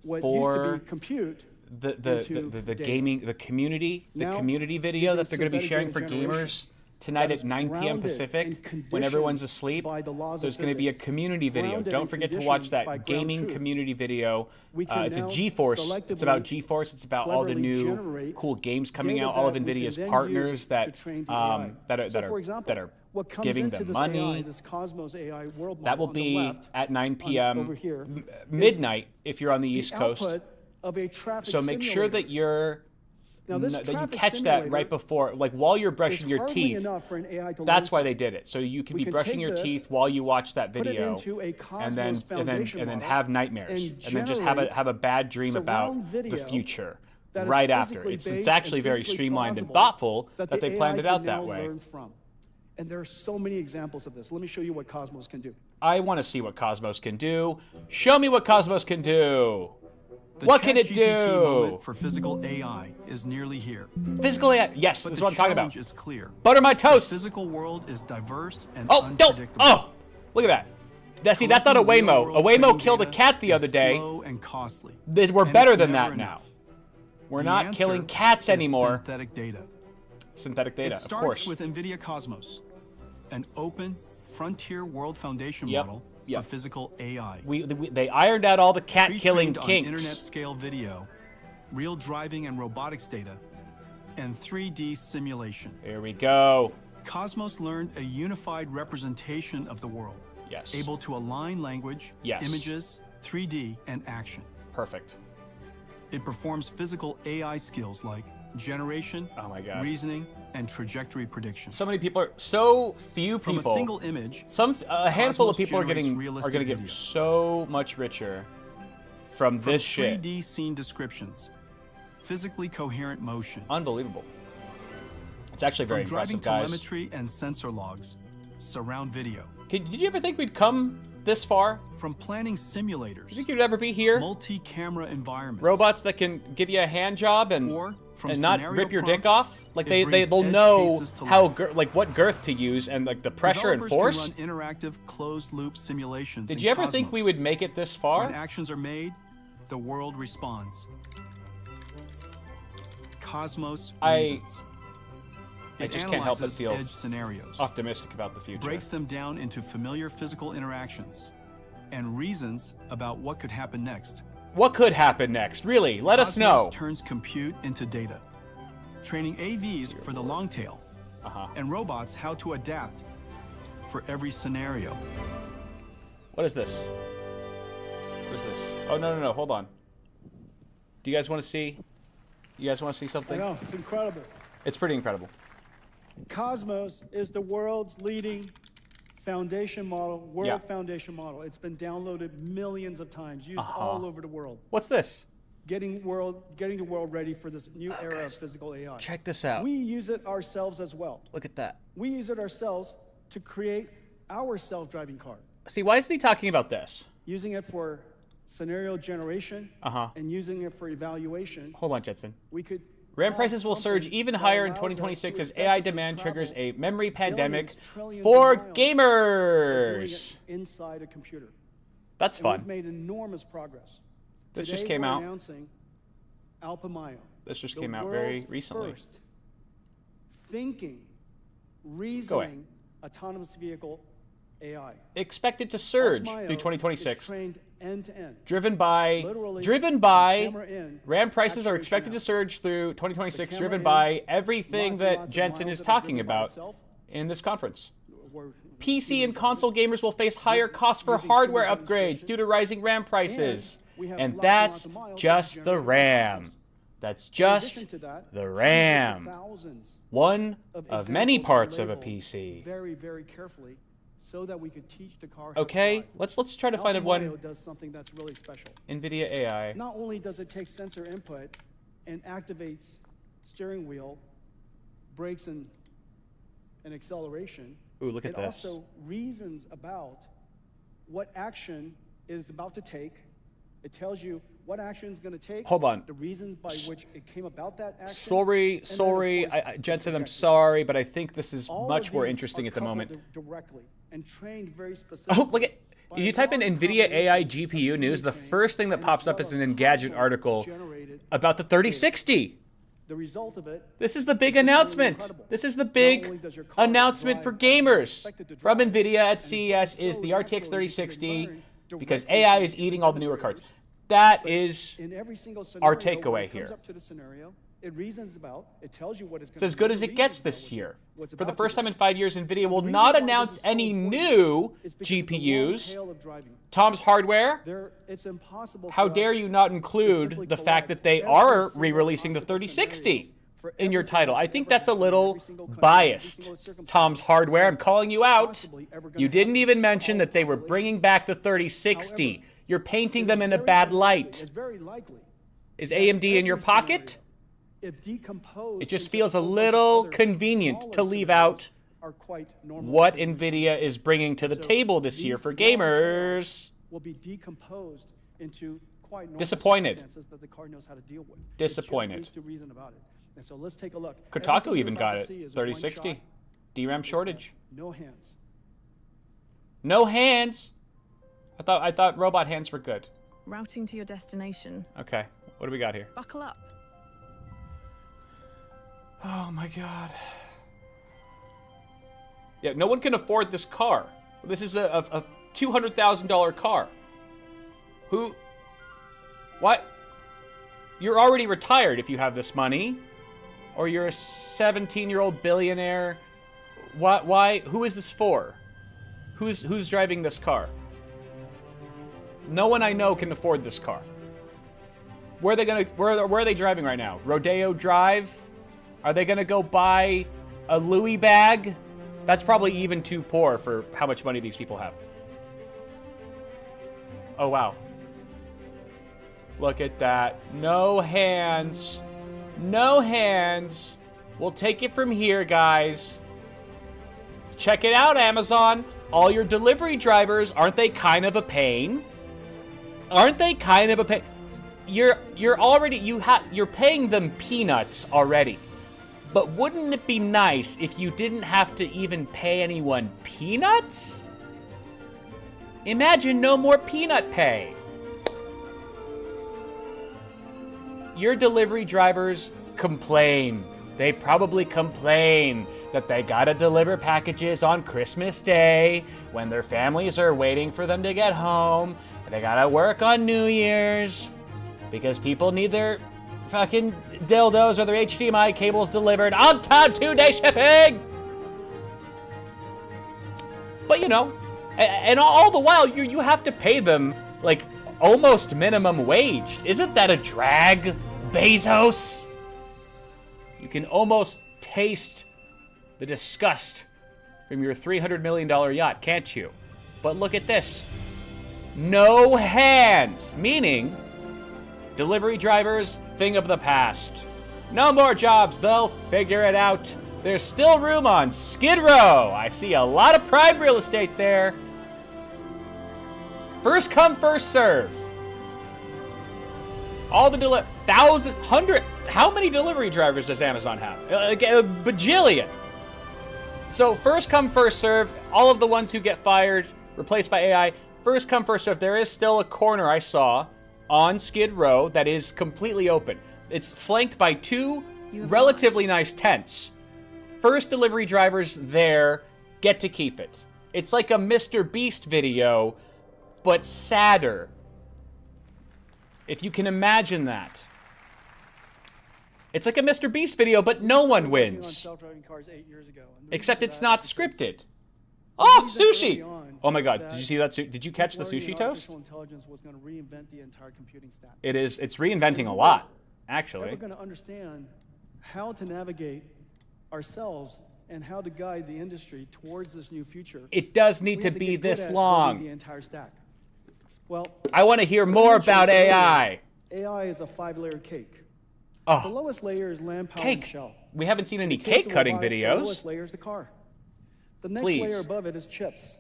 what for used to be compute the into the data. gaming the community Now, video using that they're going to be synthetic sharing data for generation gamers tonight that at is 9 p.m. grounded Pacific and when conditioned everyone's asleep. by the laws There's of going to be a physics, community video. grounded Don't and forget to watch conditioned by that ground gaming truth. community video. We can It's a now GeForce. It's about selectively, GeForce. It's about all the cleverly new generate cool games coming data out. All of that we can NVIDIA's then partners use that to train the AI. For example, what comes giving into them this money. AI, this Cosmos AI world model That will on the be left, at 9 over p.m. here, midnight if you're on the East the Coast. output of a traffic So make sure simulator. that you're Now, this that you traffic catch that simulator right before, like while you're brushing is your hardly teeth. enough for an AI to That's learn why from. they did it. So you can We be can brushing take your this, teeth while you watch that put it video, into a and then Cosmos foundation model, have nightmares, and then just have generate a bad dream about surround video the future that is right after. physically It's based actually and very physically streamlined and plausible thoughtful that that the they planned AI it out can that now way. learn from. And there are so many examples of this. Let me show you what Cosmos can do. I want to see what Cosmos can do. Show me what Cosmos can do. The What can it ChatGPT do? moment for physical AI is nearly here. Physical AI. Yes, But this is the what I'm talking about. challenge is clear. Butter my The toast. physical world is diverse and Oh, don't. unpredictable. Oh, look at that. See, that's not a Collecting Waymo. real-world A Waymo training killed a data cat the is other day. slow and costly. We're And better it's than never that now. enough. We're The not answer killing cats is anymore. Synthetic data. Synthetic data, It of starts course. with Nvidia Cosmos, an open frontier world foundation Yep, model yep. for physical AI. They ironed out all the cat-killing Pre-trained on kinks. internet-scale video, real driving and robotics data, and 3D simulation. Here we go. Cosmos learned a unified representation of the world, Yes. able to align language, Yes. images, 3D, and action. Perfect. It performs physical AI skills like generation, Oh my God. reasoning, and trajectory prediction. So many people so few From people. a single image, A handful of Cosmos people are generates getting realistic get video. so much richer from from this shit. 3D scene descriptions, physically coherent motion, Unbelievable. It's actually very from driving impressive, guys. telemetry and sensor logs, surround video, Did you ever think we'd come this far? from planning simulators, You think you'd ever be here? multi-camera environments, Robots that can give you a hand job and or from not scenario rip your dick prompts, off? Like it brings they'll edge know cases to how life. like what girth to use and like the pressure and Developers force. can run interactive closed-loop simulations. Did in you ever think Cosmos. we would make it this When far? actions are made, the world responds. Cosmos reasons. I It just can't help but analyzes feel edge scenarios, optimistic about the future. breaks them down into familiar physical interactions, and reasons about what could happen next. What could happen next? Really, let us Cosmos know. turns compute into data, training AVs for the long tail, and robots how to adapt for every scenario. What is this? What is this? Oh no! Hold on. Do you guys want to see? You guys want to see I something? know, it's incredible. It's pretty incredible. Cosmos is the world's leading foundation model, world foundation model. It's been downloaded millions of times, used all over the world. What's this? Getting the world ready for this new era of physical AI. Check this out. We use it ourselves as well. Look at that. We use it ourselves to create our self-driving car, See, why isn't he talking about this? using it for scenario generation and using it for evaluation. Hold on, Jensen. We could RAM have prices will surge something even that higher in allows us 2026 to as AI effectively demand triggers a travel memory pandemic billions, trillions for of miles doing gamers. it inside a computer. That's And fun. we've made enormous progress. This Today just came we're out. announcing Alpamayo. This just the came out very world's recently. First thinking, reasoning, autonomous vehicle AI. Expected to surge Alpamayo through is 2026. trained end to end. Driven by Literally, camera in, RAM prices are actuation expected to out. surge through 2026, The driven camera by in, everything lots and that lots of Jensen miles is that are talking driven by about itself. in this conference. We're PC and humans console gamers will face higher costs for using hardware human upgrades demonstration. due to rising RAM prices. And we have And lots and that's lots of miles that just the generate RAM. cosmos. That's In just addition to that, the hundreds of RAM. thousands One of examples many are parts of a labeled PC. Very, very carefully, so that we could teach the car. how to Okay, drive. let's try to find Alpamayo one. does something that's really special. Nvidia AI. Not only does it take sensor input and activates steering wheel, brakes, and acceleration. Ooh, look at it this. also reasons about what action it is about to take. It tells you what action it's going to take. Hold on. The reasons by which it came about that action. Sorry, and then, of sorry, course, the Jensen, I'm trajectory. sorry, but I think this is All much of more these interesting are at the moment. coupled directly and trained very specifically. Oh, look at. If you type in Nvidia AI GPU news, the first thing that pops up is an Engadget article about the 3060. The result of it. This is the big is really announcement. incredible. This is the Not only big does your car announcement for drive gamers expected to from drive, Nvidia at and CES so is the naturally RTX because it 3060 learned because directly AI from is eating all the newer cards. demonstrators. That is In every single our scenario, takeaway when it here. comes up to the scenario, it reasons about, it tells you what it's going it's to as good do, as the it gets reasons this about year. what's For the about to first do. time in 5 years, Nvidia will The reason not why this announce is so any important new is because of the long GPUs. tail of driving. Tom's Hardware. It's impossible How for dare us you not to include simply the fact that they collect are every single re-releasing the possible 3060 scenario for in your everything title? that's I think ever that's a happened in little every single country, every biased. single circumstance Tom's Hardware, I'm that's calling you out. possibly ever gonna You didn't happen even to mention all that they were populations. bringing back the 3060. However, You're painting it them is in a very bad unlikely- light. It's very likely. Is that AMD in your every pocket? scenario, if decomposed It just into feels a whole bunch of little other convenient smaller to leave scenarios out are quite normal what things. Nvidia is bringing to the So table this year these for long tails gamers. will be decomposed into quite normal Disappointed. circumstances that the car knows how to deal with. Disappointed. It just needs to reason about it. And so let's take a look. Kotaku Everything even you're about got to it. see is a 3060. one-shot. DRAM It's shortage. no hands. No hands. I thought robot hands were good. Routing to your destination. Okay. What do we got here? Buckle up. Oh my god. Yeah, no one can afford this car. This is a $200,000 car. Who? What? You're already retired if you have this money. Or you're a 17-year-old billionaire. Why? Who is this for? Who's driving this car? No one I know can afford this car. Where are they driving right now? Rodeo Drive? Are they gonna go buy a Louis bag? That's probably even too poor for how much money these people have. Oh, wow. Look at that. No hands. No hands. We'll take it from here, guys. Check it out, Amazon. All your delivery drivers, aren't they kind of a pain? Aren't they kind of a pain? You're paying them peanuts already. But wouldn't it be nice if you didn't have to even pay anyone peanuts? Imagine no more peanut pay. Your delivery drivers complain. They probably complain that they gotta deliver packages on Christmas Day when their families are waiting for them to get home. And they gotta work on New Year's because people need their fucking dildos or their HDMI cables delivered on time, 2-day shipping. But you know, and all the while you have to pay them like almost minimum wage. Isn't that a drag, Bezos? You can almost taste the disgust from your $300 million yacht, can't you? But look at this. No hands, meaning delivery drivers, thing of the past. No more jobs, they'll figure it out. There's still room on Skid Row. I see a lot of prime real estate there. First come, first serve. All the how many delivery drivers does Amazon have? A bajillion. So first come, first serve. All of the ones who get fired, replaced by AI, first come, first serve. There is still a corner I saw on Skid Row that is completely open. It's flanked by two relatively nice tents. First delivery drivers there get to keep it. It's like a Mr. Beast video, but sadder. If you can imagine that. It's like a Mr. Beast video, but no one wins. Except it's not scripted. Oh, sushi! Oh my god, did you see that? Did you catch the sushi toast? Intelligence was going to reinvent the entire computing stack. It's reinventing a lot, actually. We're going to understand how to navigate ourselves and how to guide the industry towards this new future. It does need to be this long. The entire stack. Well, I want to hear more about AI. AI is a 5-layer cake. Oh, the lowest layer is land, power, cake. and shell. We haven't seen any cake cutting videos. The lowest layer is the car. The next layer above it is chips.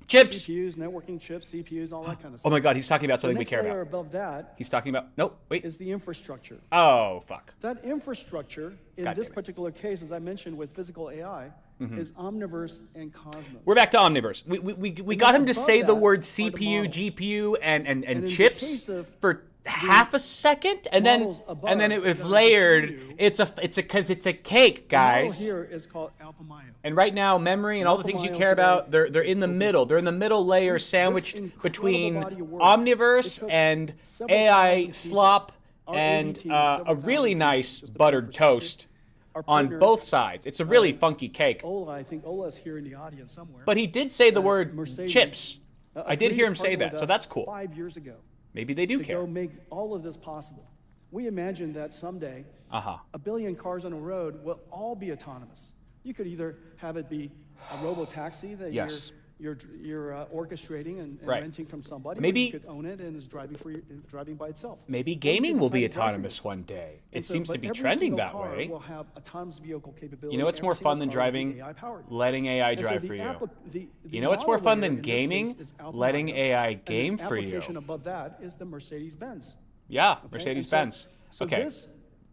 Chips. GPUs, networking chips, CPUs, all that kind of stuff. Oh my god, he's talking about something we care about. The next layer above that he's talking about, nope, wait. is the infrastructure. Oh, fuck. That infrastructure, in this particular case, as I mentioned with physical AI, is Omniverse and Cosmos. We're back to Omniverse. We got him to say the word CPU, GPU, and chips for half a second, and then it was layered. It's a cake, guys. The model here is called Alpha Mayo. And right now, memory and all the things you care about, they're in the middle. They're in the middle layer, sandwiched between Omniverse and AI slop and a really nice buttered toast on both sides. It's a really funky cake. Ola, I think Ola's here in the audience somewhere. But he did say the word chips. I did hear him say that, so that's cool. 5 years ago. Maybe they do care. To go make all of this possible. We imagine that someday, a billion cars on the road will all be autonomous. You could either have it be a robo-taxi that you're orchestrating and renting from somebody. Maybe you could own it and it's driving by itself. Maybe gaming will be autonomous one day. It seems to be trending that way. Will have autonomous vehicle capability. You know what's more fun than driving? Letting AI drive for you. You know what's more fun than gaming? Letting AI game for you. The application above that is the Mercedes-Benz. Yeah, Mercedes-Benz. Okay.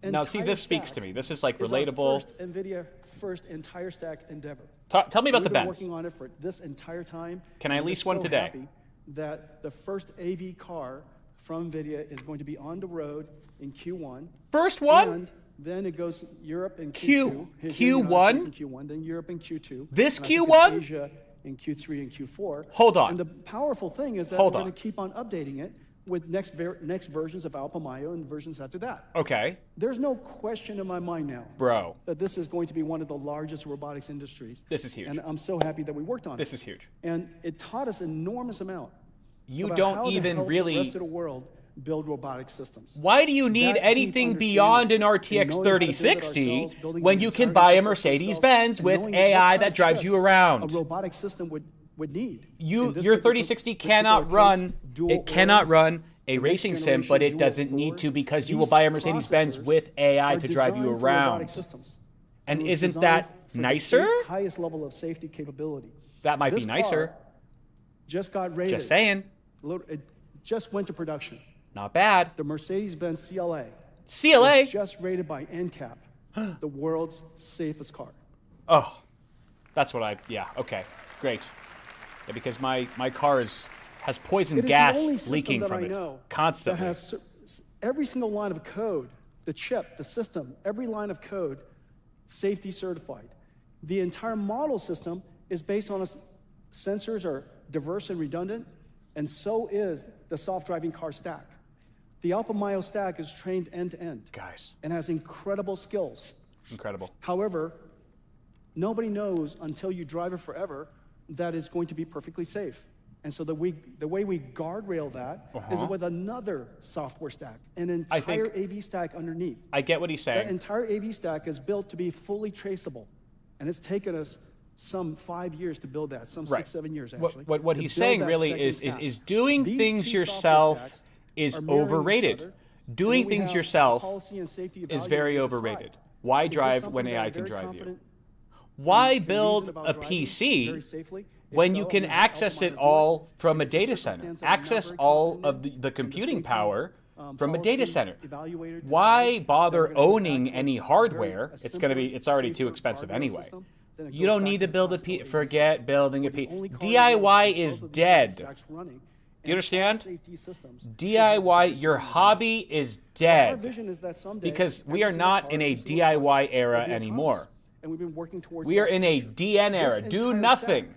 Now, see, this speaks to me. This is like relatable. NVIDIA first entire stack endeavor. Tell me about the Benz. We've been working on it for this entire time. Can I lease one today? that the first AV car from Nvidia is going to be on the road in Q1. First one? And then it goes Europe in Q1? Q2. Q1? In Q1, then Europe in Q2. This and I think Q1? it's Asia in Q3 and Q4. Hold on. And the powerful thing is that Hold we're on. going to keep on updating it with next versions of Alpamayo and versions after that. Okay. There's no question in my mind now, Bro. that this is going to be one of the largest robotics industries. This is huge. And I'm so happy that we worked on it. This is huge. And it taught us an enormous amount. You about don't how to even help really. the rest of the world build robotic systems. Why do you need That anything deep beyond an understanding RTX and knowing how to build it 3060 ourselves, building when the you can entire buy a system Mercedes-Benz ourselves, with and knowing AI what kind that of drives you chips around? A robotic system would need. Your In this 3060 particular cannot case, run. dual It cannot cores, run a the next racing sim, generation but it dual doesn't need cores. to because you will These buy a Mercedes-Benz processors with AI are to drive you designed for robotic around. systems. And It was isn't designed that for the nicer? highest level of safety capability. That might be This nicer. car just got rated. Just saying. It just went to production. Not bad. The Mercedes-Benz CLA. CLA? Was just rated by NCAP, the world's safest car. Oh, that's what yeah, okay, great. Yeah, because my car has poison It is gas the only system leaking that from I it know constantly. That has every single line of code, the chip, the system, every line of code, safety certified. The entire model system is based on sensors are diverse and redundant, and so is the self-driving car stack. The Alpamayo stack is trained end-to-end. Guys. And has incredible skills. Incredible. However, nobody knows until you drive it forever that it's going to be perfectly safe. And so the way we guardrail that is with another software stack, an entire AV stack underneath. I get what he's saying. That entire AV stack is built to be fully traceable. And it's taken us some 5 years to build that, some 6, 7 years actually. What he's saying really is doing These things two software yourself stacks is are mirroring each overrated. other. Doing And then we things have yourself policy and safety is very evaluated on the overrated. side. Why Is this drive something when that AI I'm can very drive you? confident Why can build reason a about driving PC very safely? If when so, you I'm can gonna help access Alpamayo it do all from a If it's a data center? circumstance that I'm not Access very all confident of in the the computing safety, power from a data policy center. evaluator Why decide bother that we're gonna go owning back to any a hardware? very- a It's simpler, already too safer expensive guardrail anyway. system, then it You goes don't back need to the build a classical AV forget system, building a where the P. only car DIY with both is of these dead. stacks running, Do you and all understand? safety systems should DIY, have your this hobby is Our dead vision is that someday because we every are single not car, in a every single truck DIY will era be autonomous. anymore. And we've been working towards We are that in a future. DN era. This Do entire nothing. stack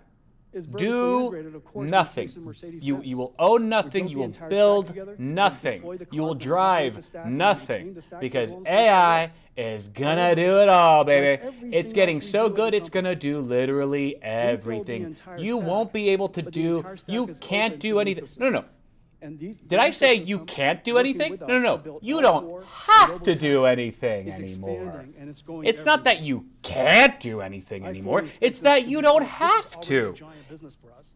is vertically Do integrated, of course, in the nothing. case of Mercedes-Benz. You will own We nothing. built You the will entire stack build together, we nothing. deployed the You will car, we operate drive the stack, we maintain nothing the stack because as long as we can. AI is gonna do it all, baby. everything It's getting else we so do as a good, it's company, gonna do literally the everything. entire You stack, won't be able to but the do. entire stack You is can't open do to the anything. No, no. ecosystem. And Did I say you can't do anything? No, no, no. You don't have to do anything anymore. It's not that you can't do anything anymore. It's that you don't have to.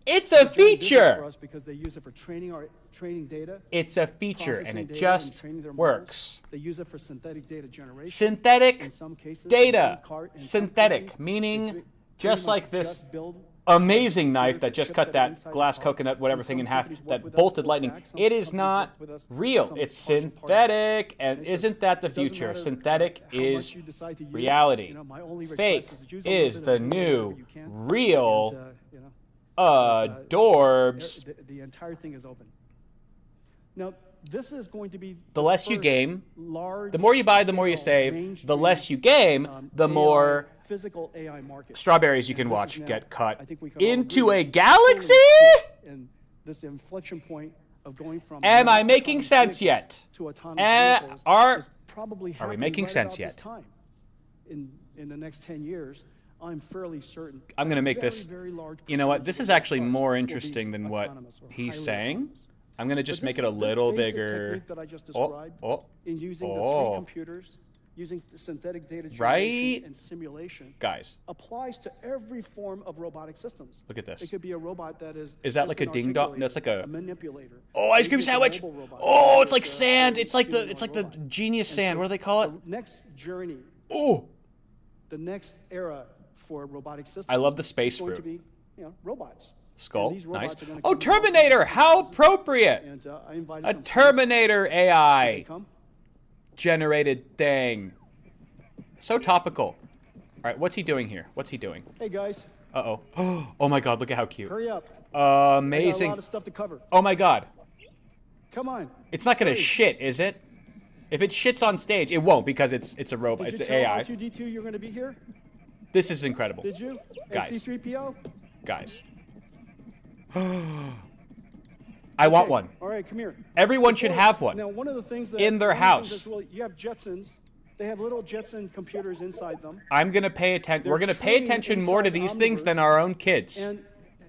It's a feature. Because they use it for training data. It's a feature, and processing it data just training their models. works. They use it for synthetic data generation. Synthetic In some cases, data. in some Synthetic, companies, meaning they pretty just much like this just build amazing knife the that just chips cut that are that inside glass the car. coconut whatever And thing in some half companies work that with us bolted full lightning. stack, some It is companies not work with us real. some It's partial parts. synthetic, and And so isn't that the it doesn't future? matter Synthetic how much is you decide to use. reality. You know, my only request Fake is use a little is bit the of Nvidia new wherever you can. real And, you know, dorbs. the entire thing is open. Now, this is going to be The less you first game, large the more you buy, the more you scale, save. The less you game, the AI, more physical AI market. strawberries you can And this watch is now, get cut I think we can all into agree, a galaxy. And this inflection point of going from Am I non-autonomous making sense vehicles yet? to autonomous vehicles Are is probably we happening making right sense about this yet? time. In the next 10 years, I'm fairly certain. I'm going to that a make very, this. very large You know what? percentage This of is the actually cars more will be interesting than what autonomous or he's highly saying. autonomous. I'm going to But just this make it is a this little basic bigger. technique that I just described, using the three computers, using synthetic data generation Right? and simulation, Guys, applies to every form of robotic systems. look at this. It could be a robot that is. Is that just like a an ding dong? articulator, That's like a manipulator. Oh, ice cream Maybe it's a sandwich. mobile robot. Oh, Maybe it's like a sand. It's like the humanoid robot. genius And sand. so What do they call it? The next journey, Oh, the next era for robotic systems. I love the space is going to fruit. be, robots. skull. And these Nice. robots are gonna Oh, come with all Terminator. kinds of How systems. appropriate. And I invited A some Terminator friends. AI They come. generated thing. So topical. All right, what's he doing here? What's he doing? Hey guys, Uh-oh. Oh my God, look at how cute. Hurry up. I got a Amazing. lot of stuff to cover. Oh my God. Come on. It's not gonna Hurry. shit, is it? If it shits on stage, it won't because it's a robot. Did It's you an tell AI. R2D2 you're going to be here? This is incredible. Did you? Guys. And C3PO? Guys. I want one. All right, come here. Everyone should have one. Now, one of the things that in their one of the things house. that's really, you have Jetsons. They have little Jetson computers inside them. I'm gonna pay attention. We're gonna pay trained attention more to inside these things than Omniverse. our own kids. And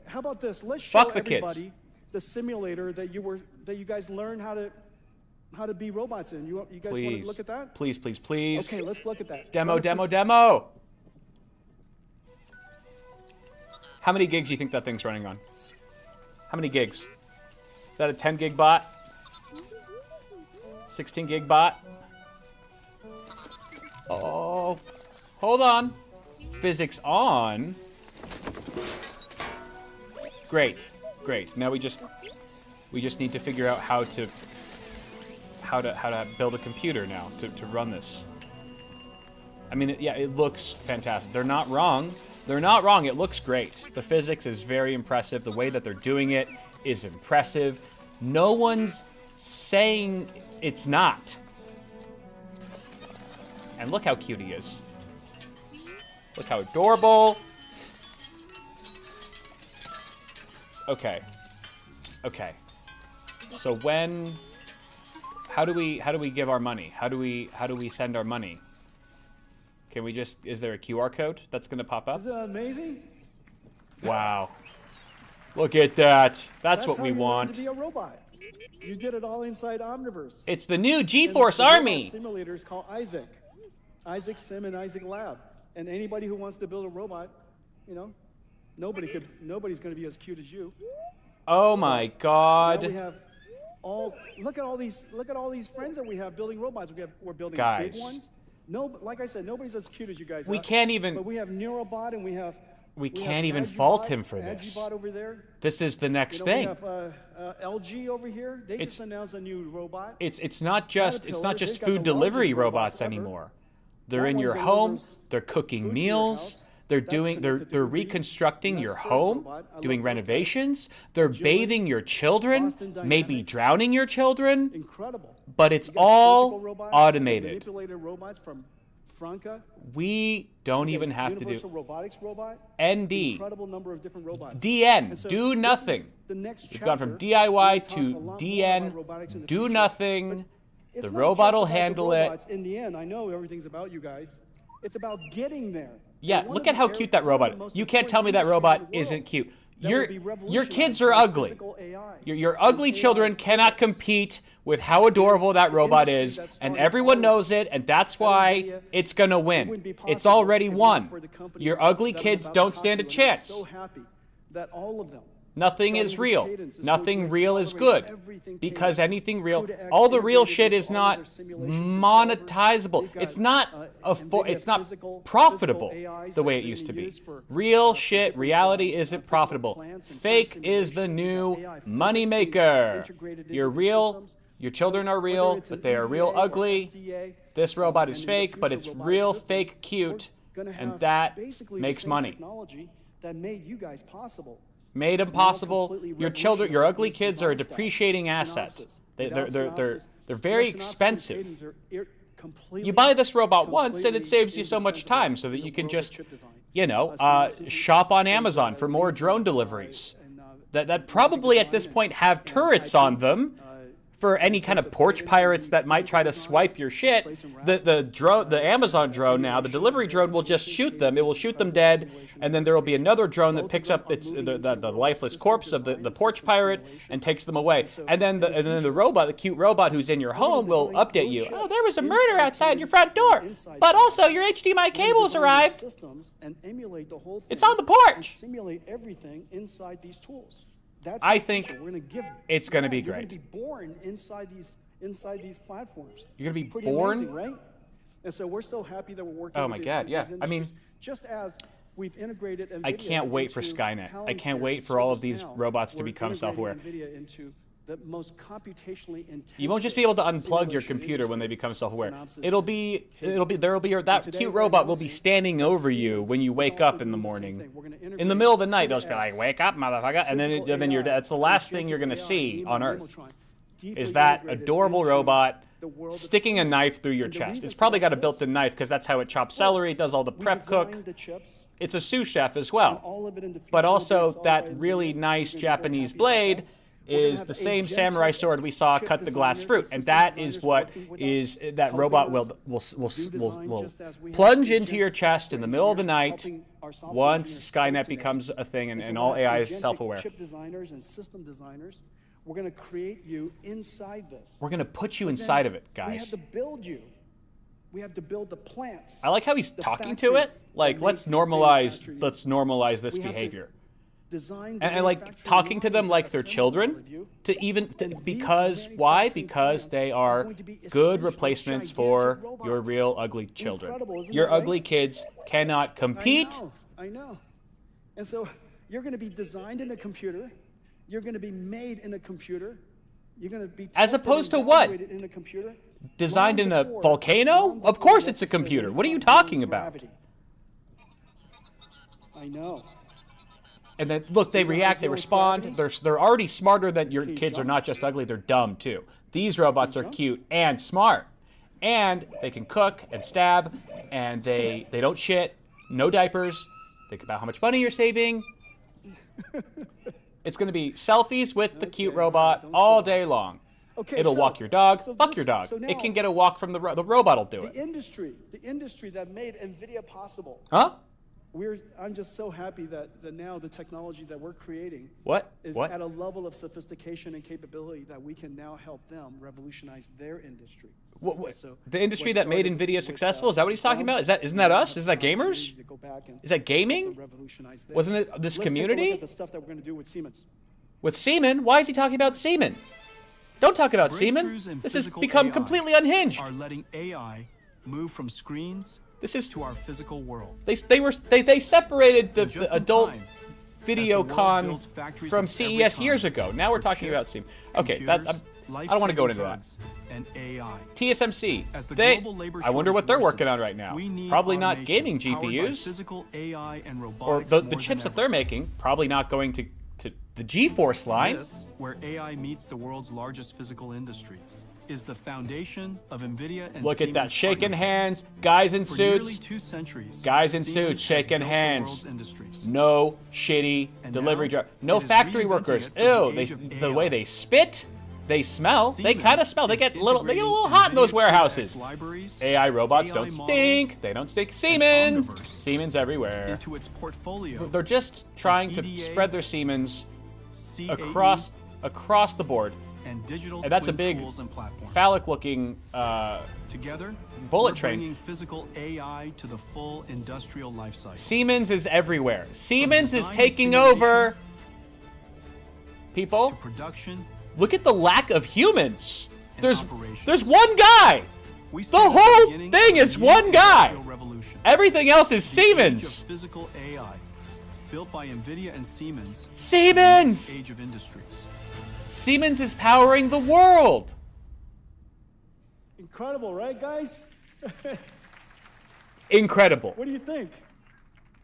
how about this? Let's show Fuck the kids. everybody the simulator that you guys learned how to be robots in. You guys want Please. to look at that? Please, please, please. Okay, let's look at that. Demo, Run it demo, first. demo. How many gigs do you think that thing's running on? How many gigs? Is that a 10 gig bot? 16 gig bot? Oh, hold on. Physics on. Great, great. Now we just need to figure out how to build a computer now to run this. I mean, yeah, it looks fantastic. They're not wrong. They're not wrong. It looks great. The physics is very impressive. The way that they're doing it is impressive. No one's saying it's not. And look how cute he is. Look how adorable. Okay. Okay. So how do we give our money? How do we send our money? Can we just, is there a QR code that's gonna pop up? Isn't that amazing? Wow. Look at that. That's what how we you learn want. to be a robot. You did it all inside Omniverse. It's the new And GeForce the robot Army. simulator is called Isaac. Isaac Sim and Isaac Lab. And anybody who wants to build a robot, you know, nobody's going to be as cute as you. Oh my Now we God. have look at all these friends that we have building robots. We're building Guys. big ones. No, like I said, nobody's as cute as you guys. We are. can't even- But we have Neurobot and we have. can't even Agibot, fault him for this. Agibot over there. This is the next You know, thing. We have LG over here. They It's- just announced a new robot. It's not just Caterpillar, food they've got the delivery largest robots robots ever. anymore. They're That in one your home. delivers They're cooking food to your meals. house. They're That's doing connected to they're the Wii. reconstructing And your that's home, Surf Robot. I love doing those guys. renovations. They're Agility, bathing your children, Boston maybe Dynamics. drowning your children. Incredible. But it's You got all surgical robots, automated. Manipulated robots from Franca. We don't We even a have to Universal do Robotics robot. ND, Incredible number of different robots. DN, And so do this is nothing. The next We've gone from chapter. DIY We're gonna talk a to lot more DN, about robotics in the do future. nothing. It's The not robot just will about the handle it. robots. In the end, I know everything's about you guys. It's about getting there. Yeah, And one look of at how the cute that one of the robot. most You can't tell me important that robot industries in the world isn't cute. that Your will be your kids are revolutionized by ugly. physical AI. Your and ugly AI children cannot physics. compete with how adorable that robot industry is, that's and starting everyone all knows of it, and that's At why NVIDIA, it's gonna it win. wouldn't be It's possible already if it won. weren't for the companies Your ugly that I'm kids about to don't talk stand a to, and I'm chance. so happy that all of them. Nothing is starting real. with Cadence, is Nothing going to real is accelerate good. everything Because Cadence, anything real, CUDA-X all the real integrated shit into is all not of their simulations and monetizable. solvers. They've It's got, not NVIDIA it's not physical profitable AIs the way that it are used to being be. used for, Real for shit, different, reality isn't physical profitable. plants and Fake plant is the simulations. new You've got AI physics money being maker. integrated into You're these real, systems. your children are Whether real, it's but an they are real EDA or ugly. SDA, This robot and is in the fake, but future it's robotic real, systems, fake, cute, we're gonna and have that basically the makes same money. technology that made you guys possible. Made impossible. completely Your children, your ugly revolutionized kids are a design style. depreciating asset. Synopsis. They're Without synopsis, very synopsis and expensive. cadence are completely- You buy this robot once and it completely saves you so much indispensable time so that in you the can world of just, chip design. you know, Synopsis shop on is, Amazon for more lead drone to, deliveries. and, That probably at this point have turrets on them for any kind of porch pirates that might try to swipe your shit. The Amazon drone now, the delivery drone will just shoot them. It will shoot them dead, and then there will be another drone that picks up the lifeless corpse of the porch pirate and takes them away. And then the robot, the cute robot who's in your home, will update you. Oh, there was a murder outside your front door, but also your HDMI cables arrived. Systems and emulate the whole It's thing on the porch. and simulate everything inside these tools. That's I the think future. We're gonna give it's gonna be You're great. gonna be born inside these platforms. You're gonna be Pretty born? amazing, right? And so we're so happy that we're working. Oh with my these- God, these yeah. I mean, industries, just as we've integrated NVIDIA I can't wait for into Skynet. I can't Palantir wait and for all of these ServiceNow, robots to we're become integrating software. NVIDIA into the most computationally intensive. You won't just be able to unplug your computer when they become self-aware. That cute robot will be standing over you when you wake up in the morning. In the middle of the night, they'll just be like, "Wake up, motherfucker!" And then that's the last thing you're gonna see on Earth. Is that adorable robot sticking a knife through your chest? It's probably got a built-in knife because that's how it chops celery, does all the prep cook. It's a sous chef as well. But also that really nice Japanese blade is the same samurai sword we saw cut the glass fruit, and that is what is that robot will plunge into your chest in the middle of the night once Skynet becomes a thing and all AI is self-aware. Chip designers and system designers, we're going to create you inside this. We're going to put you inside of it, guys. We have to build you. We have to build the plants. I like how he's talking to it. Like, let's normalize this behavior. And like talking to them like they're children, because why? Because they are good replacements for your real ugly children. Your ugly kids cannot compete. I know. And so you're going to be designed in a computer. You're going to be made in a computer. You're going to be as opposed to what? In a computer. Designed in a volcano? Of course it's a computer. What are you talking about? I know. And then, look, they react, they respond. They're already smarter than your kids are not just ugly, they're dumb, too. These robots are cute and smart. And they can cook and stab, and they don't shit, no diapers. Think about how much money you're saving. It's going to be selfies with the cute robot all day long. It'll walk your dog. Fuck your dog. It can get a walk from the robot will do it. The industry that made Nvidia possible. Huh? I'm just so happy that now the technology that we're creating is at a level of sophistication and capability that we can now help them revolutionize their industry. The industry that made Nvidia successful? Is that what he's talking about? Isn't that us? Is that gamers? Is that gaming? Wasn't it this community? Let's take a look at the stuff that we're going to do with Siemens. With Siemens? Why is he talking about Siemens? Don't talk about Siemens. This has become completely unhinged. Are letting AI move from screens to our physical world. They separated the adult VideoCon from CES years ago. Now we're talking about Siemens. Okay, I don't want to go into that. And AI. TSMC. I wonder what they're working on right now. Probably not gaming GPUs. Physical AI and or robotics the chips that they're making. Probably not going to the GeForce line. This, where AI meets the world's largest physical industries, is the foundation of Nvidia and Look at that, shaking hands, guys in For suits. nearly 2 centuries, Guys in Siemens suits shaking has built the hands. world's industries. No shitty And delivery now, driver. No it is factory reinventing workers. it for the Ew, age of the way AI. they spit, they smell. They Siemens kind of smell. They is get a little integrating hot in those NVIDIA warehouses. libraries, AI robots AI don't models, stink. They don't stink. Siemens. Omniverse Siemens everywhere. into its portfolio. They're just trying to EDA, spread their Siemens CAE, across the board. and digital And that's a twin big tools and platforms. phallic-looking Together, bullet we're train. bringing physical AI to the full industrial life cycle. Siemens is everywhere. Siemens is design and taking simulation over. People, to production. look at the lack of humans. And There's operations. one guy. We The stand at whole beginning thing of is a new one guy. industrial revolution. Everything else is The age of Siemens. physical AI, built by Nvidia and Siemens. Siemens. Age of industries. Siemens is powering the world. Incredible, right, guys? Incredible. What do you think?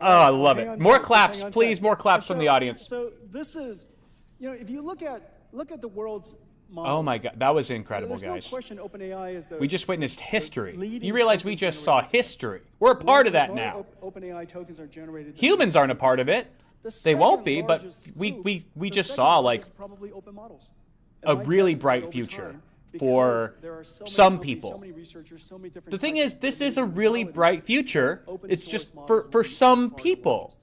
Oh, I love Hang it. on More tight, claps, hang on please. tight. More claps So- from the audience. So this is, if you look at the world's models. Oh my God, that was incredible, There's guys. no question OpenAI is the. We just witnessed history. leading You realize we token just saw generator. history. We're a part of that More now. OpenAI tokens are generated. Humans aren't a part of it. The They won't second be, but largest we group- we the just second saw largest like probably open models. a And my really guess is that bright over future time, for because there are so many some companies, people. so many researchers, so many different The thing types is, of this is a different really modalities, bright future. open It's source just models for will be far some the people, largest.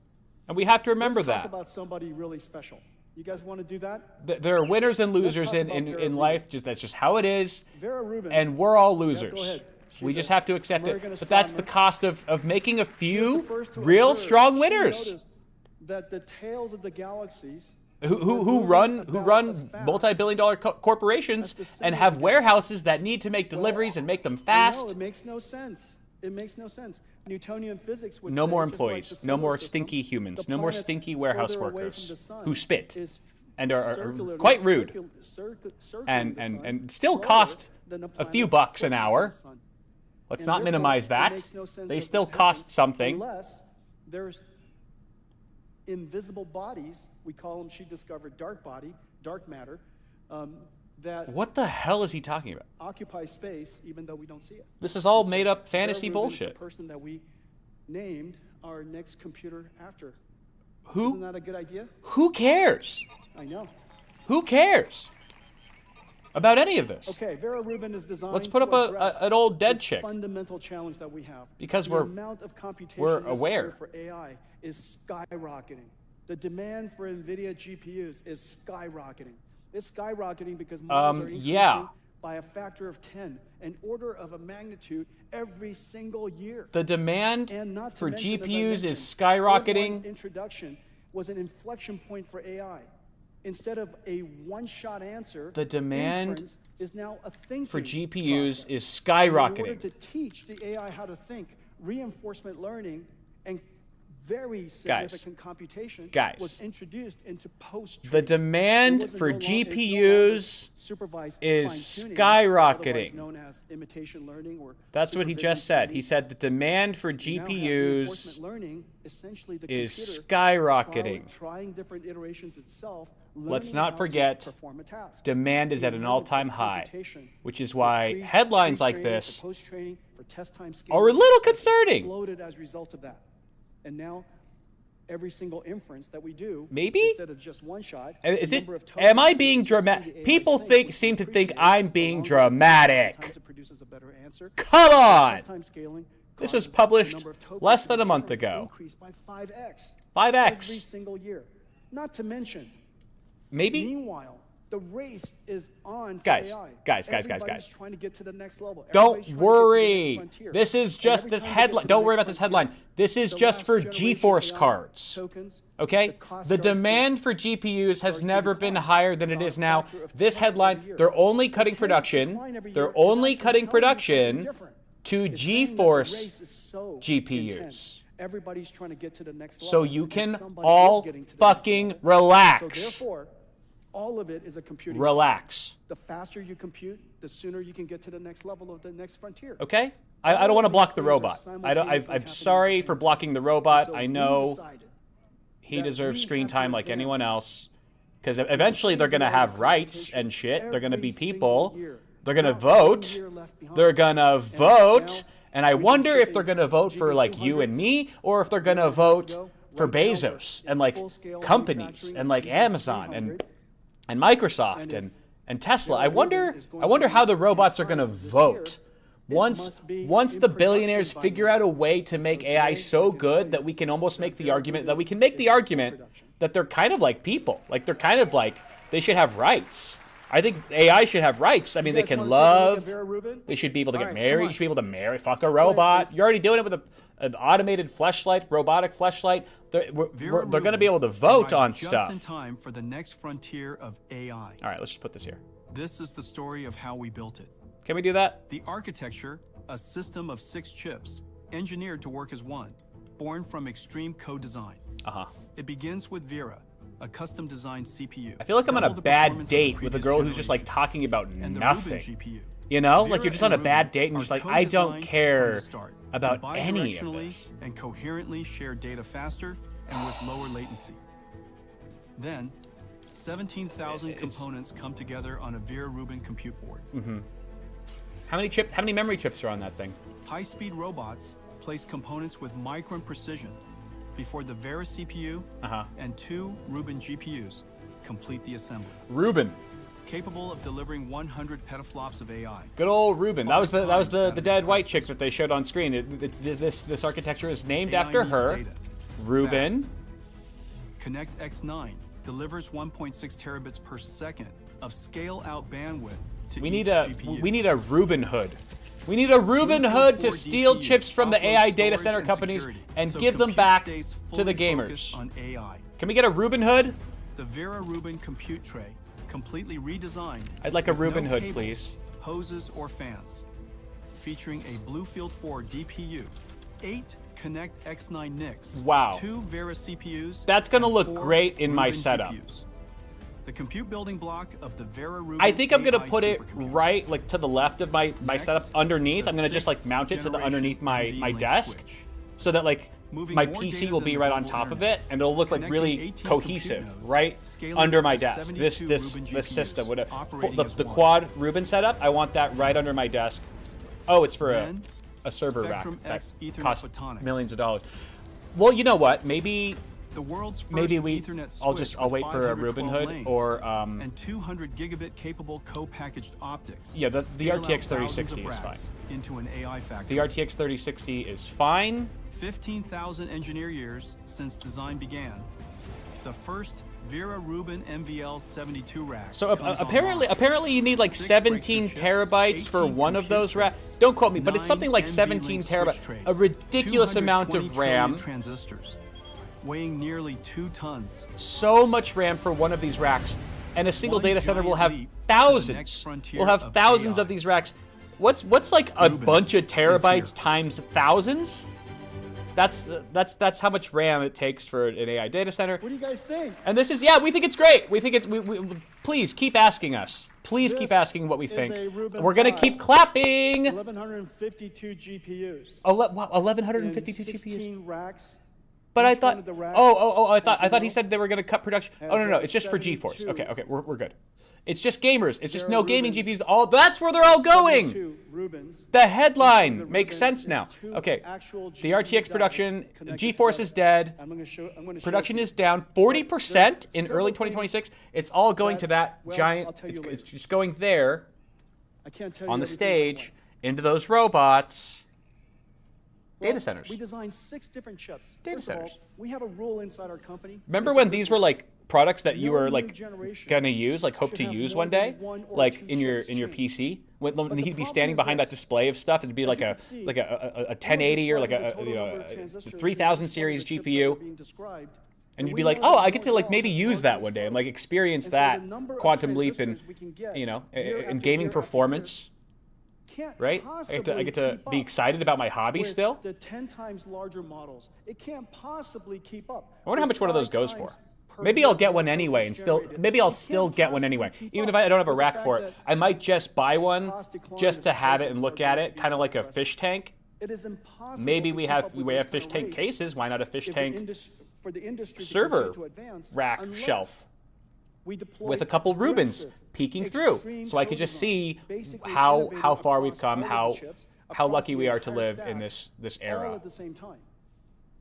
and we have to remember Let's talk that. about somebody really special. You guys want to do that? There are winners and losers talk in, about in, Vera in Rubin. life. That's just how it is. Vera Rubin. And we're all Yeah, losers. go ahead. We She's just a have to accept it. American But that's the astronomer. cost of making a She was few the first to real observe. strong She winners noticed that the tails of the galaxies who were run moving about as fast multi-billion-dollar corporations as the and center have of the warehouses that need to make deliveries and make them I fast. know, it makes no sense. It makes no sense. Newtonian physics would No say, more just like employees. the No solar more system, stinky humans. the No more planets stinky warehouse further away workers from the sun who spit. is and are quite rude, and still cost a few bucks an hour. Let's not minimize that. They still cost something. Unless there's invisible bodies, we call them, she discovered dark matter, that what the hell is he talking about? occupy space even though we don't see it. This is all made up Vera fantasy Rubin is bullshit. the person that we named our next computer after. Who? Isn't that a good idea? Who cares? I know. Who cares about any of this? Okay, Vera Rubin is designed Let's put up to address an old dead this chick. fundamental challenge that we have. Because the amount of computation we're necessary aware. for AI is skyrocketing. The demand for Nvidia GPUs is skyrocketing. It's skyrocketing because models are increasing by a factor of 10, an order of a magnitude every single year. The demand And not to for mention, as I GPUs mentioned, is skyrocketing. Orban's introduction was an inflection point for AI. Instead of a one-shot answer, The demand inference is now a thinking for GPUs process. is In order skyrocketing. to teach the AI how to think, reinforcement learning and very significant computation was introduced into post-training. The demand for GPUs is skyrocketing. Known as imitation learning or That's what he just said. He said the demand for GPUs learning, essentially the is computer skyrocketing. trying different iterations itself. Let's learning not how forget, to perform a task. demand is The at an amount all-time of high, computation which is for why headlines like pre-training, this for post-training, for test time are a scaling little has concerning. exploded as a result of that. And now every single inference that we do, Maybe? instead of just one shot, Is the it? number of tokens Am I that being you see the dramatic? AI People think, which seem we to think appreciate, I'm being along with dramatic. sometimes it produces a better answer. Come on! Test time scaling This causes was published the number of tokens less to than be a month generated ago. increase by 5x. 5x. Every single year. Not to mention, Maybe? meanwhile, the race is on for Guys, AI. guys. Everybody's trying to get to the next level. Don't Everybody's trying to get to the worry. next frontier. This is And just every this time we get to headline. the Don't worry next about this frontier, headline. This is the just last for generation GeForce AI cards. tokens, Okay? the cost The goes to- demand for GPUs has goes never to been decline higher than it by a is now. factor of This 10x headline, every year. they're only The cutting rate of production. decline every They're year is only actually cutting telling you something production different. to It's saying that the GeForce race is so GPUs. intense. Everybody's trying to get to the next level. So you and can somebody all is getting to the next fucking level. relax. So therefore, all of it is a computing. Relax. The faster you compute, the sooner you can get to the next level of the next frontier. Okay? I don't want to block the robot. I'm sorry for blocking the robot. I know he deserves screen time like anyone else. Because eventually they're going to have rights and shit. They're going to be people. They're going to vote. They're going to vote. And I wonder if they're going to vote for like you and me, or if they're going to vote for Bezos and like companies and like Amazon and Microsoft and Tesla. I wonder how the robots are going to vote. Once the billionaires figure out a way to make AI so good that we can almost make the argument that they're kind of like people. Like they're kind of like, they should have rights. I think AI should have rights. I mean, they can love, they should be able to get married, you should be able to marry, fuck a robot. You're already doing it with an automated fleshlight, robotic fleshlight. They're going to be able to vote on stuff. Just in time for the next frontier of AI. All right, let's just put this here. This is the story of how we built it. Can we do that? The architecture, a system of 6 chips, engineered to work as one, born from extreme co-design. It begins with Vera, a custom-designed CPU. I feel like I'm on a bad date with a girl who's just like talking about nothing. You know, like you're just on a bad date and you're just like, I don't care about any of this. And coherently share data faster and with lower latency. Then, 17,000 components come together on a Vera Rubin compute board. How many memory chips are on that thing? High-speed robots place components with micron precision before the Vera CPU and 2 Rubin GPUs complete the assembly. Rubin. Capable of delivering 100 petaflops of AI. Good old Rubin. That was the dead white chick that they showed on screen. This architecture is named AI after needs her. data. Rubin. Fast. Connect X9 delivers 1.6 terabits per second of scale-out bandwidth to We each need GPU. a Rubin hood. We need a Rubin hood to steal chips from the AI data center companies and give them back to the gamers. On AI. Can we get a Rubin hood? The Vera Rubin compute tray, completely redesigned. I'd like a with Rubin no hood, cable, please. Hoses or fans, featuring a Bluefield 4 DPU, 8 Connect X9 NICs, Wow. 2 Vera CPUs. That's gonna and look 4 great in my Rubin setup. GPUs. the compute building block of the Vera Rubin I think I'm gonna AI put it supercomputer. right, like to the left of my Next, setup underneath. the I'm gonna just like sixth mount it to the underneath my generation desk, switch. so that like Moving my more PC data will than be the right on global top of internet. it, and it'll look like Connecting really 18 cohesive, compute nodes, right scaling under up my to desk. This 72 Rubin this system, GPUs, operating as the one. quad Rubin setup. I want that right under my desk. Oh, it's for Then, a server Spectrum rack that X Ethernet costs photonics. millions of dollars. Well, you know what? Maybe The world's first maybe Ethernet switch I'll with wait for a 512 Rubin hood lanes or and 200 gigabit capable co-packaged optics. Yeah, the Scale out RTX thousands 3060 of is racks into an AI the factory. RTX 3060 is fine. 15,000 engineer years since design began. The first Vera Rubin MVL 72 rack. So comes apparently, online. apparently you need like 6 17 breakthrough chips, terabytes for 18 one of compute those racks. trays, Don't quote me, but it's 9 something like NVLink 17 switch terabytes. trays, A ridiculous amount 220 of RAM. trillion transistors, weighing nearly 2 tons. So much RAM for one of these racks, and a single One data center will giant have leap to the thousands. next frontier We'll have of thousands AI. of these racks. What's like a Rubin bunch of is terabytes here. times thousands? That's how much RAM it takes for an AI data center. What do you guys think? And this is, yeah, we think it's great. We think it's, please keep asking us. Please keep This asking what we is think. a Rubin We're going to 5. keep clapping. 1,152 GPUs. Wow, and 1,152 GPUs. 16 racks. But I Each one thought, of the racks, I as you thought he know, said they were going to cut production. has Oh, no, a it's just for 72 GeForce. Okay, we're good. It's just gamers. It's just Vera no gaming Rubin- GPUs. That's where they're all going. 72 Rubins. The headline The makes Rubins sense is now. 2 Okay, actual the GPU RTX dies production, connected GeForce is together. dead. I'm gonna show Production it to is you. down 40% in several early things 2026. It's all going to that well, I'll giant. tell you It's later. just going there I can't tell you on the everything right stage away. into those robots. Well, Data centers. We designed 6 different chips. Data First of all, centers. we have a rule inside our company. Remember It's when a these rule. were like products that you No were new like generation gonna use, like hope should to have use more one than day, 1 or like 2 in your chips PC, when But the he'd be problem standing is behind that this. display of stuff. It'd be As like you a can see, like a we're 1080 or like describing a the total you know number of a transistors 3000 in each series one of the chips that GPU, are being described. and you'd we be like, know oh, that I get to like all maybe is use that largely one day and slow. like experience And so the that number of quantum leap in, transistors we can get you know, year in after gaming year after performance. can't Right? I possibly get to keep be up excited about my hobby with still. The 10 times larger models. It can't possibly keep up. I wonder how with much one of those 5 goes times for. per Maybe year I'll get one more anyway, tokens and still generated. maybe I'll It still can't get one possibly anyway, keep even if up I don't have a with the rack fact for it. that I might just buy one cost decline just of to have it tokens and are look going at to it, be kind of so like a aggressive. fish tank. It is impossible. Maybe to we keep have up with we have those fish kind of tank rates cases. Why not a fish if tank for the industry to server continue to advance, rack unless shelf we deploy with a couple Rubins aggressive, peeking through, extreme so I could just see co-design, basically how innovating far we've across come, all of the chips, how across lucky the we are to entire live in stack, this all era. at the same time,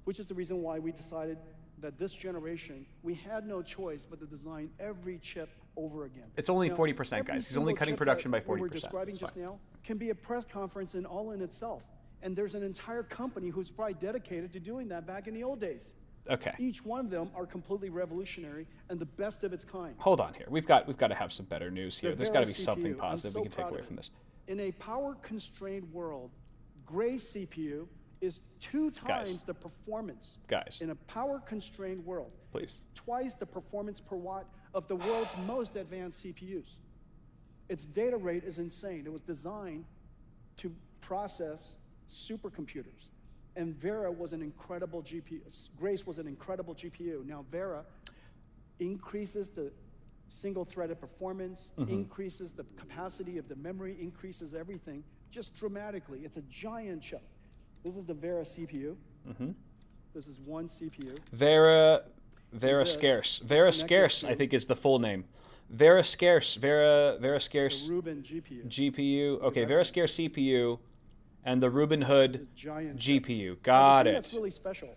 which is the reason why we decided that this generation we had no choice but to design every chip over again. It's only Now, 40%, every guys. He's only single cutting chip production by that we were 40%. describing It's just fine. now can be a press conference in all in itself, and there's an entire company who's probably dedicated to doing that back in the old days. Okay. Each one of them are completely revolutionary and the best of its kind. Hold on here. We've got to have some better news here. The There's Vera got to be something CPU, positive I'm we so can take proud away of from it. this. In a power-constrained world, Gray's CPU is 2 times Guys. the performance. Guys. In a power-constrained world, Please. it's twice the performance per watt of the world's most advanced CPUs. Its data rate is insane. It was designed to process supercomputers. And Vera was an incredible GPU. Grace was an incredible GPU. Now Vera increases the single-threaded performance, increases the capacity of the memory, increases everything just dramatically. It's a giant chip. This is the Vera CPU. This is one CPU. Vera this Scarce. is Vera connected Scarce, I to- think is the full name. Vera Scarce. Vera The Scarce Rubin GPU. GPU. Okay, that Vera thing. Scarce CPU and the Rubin Hood Giant chip. GPU. Now, Got the thing it. That's really special.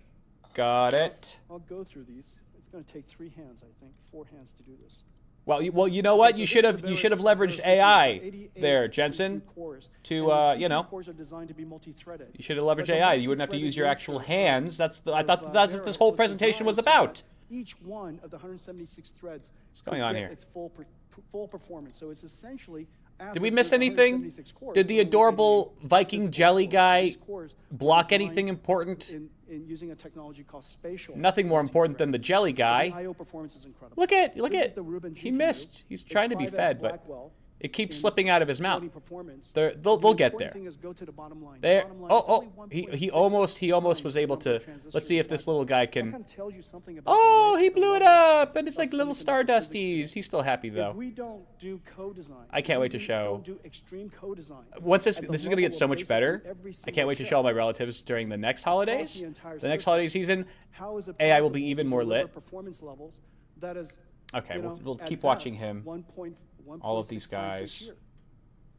Got it. I'll go through these. It's going to take 3 hands, I think, 4 hands to do this. Well, you know what? So You this should is have the you should have Vera leveraged CPU, AI 88 there, CPU Jensen. cores. to, And the you know, CPU cores are designed to be multi-threaded. You should have leveraged But the AI. You wouldn't have to multi-threaded use your actual nature hands. I of, thought that's what Vera this whole was presentation was designed so that about. Each one of the 176 threads going could on get here? its full performance. So it's essentially Did we miss anything? 176 cores, Did the only adorable 88 Viking physical jelly cores. guy These cores are block designed anything important? in using a technology called spatial. Nothing more important than the jelly The guy. I/O performance is incredible. Look at This is it. the Rubin He GPU. missed. He's It's trying to be 5S fed, but Blackwell. It keeps slipping out of his mouth. Performance. They'll get there. Thing is go to the bottom line. There. The bottom line is He only almost was able to. transistors Let's see if you this have. little guy That can. kind of tells you something about Oh, the he rate, the blew it level up, and it's of like little semiconductor physics stardusties. today. He's still happy though. If we don't do co-design, I can't wait to if we show. don't do extreme co-design. Once this at the is going to get level so of much basically better. every I single can't wait to chip, show all my relatives during the next holidays. the entire The next system, holiday season, how is it AI will be possible even to more deliver lit. performance levels that is, Okay, you know, we'll at keep watching best, him. 1.6 All of these times guys. each year,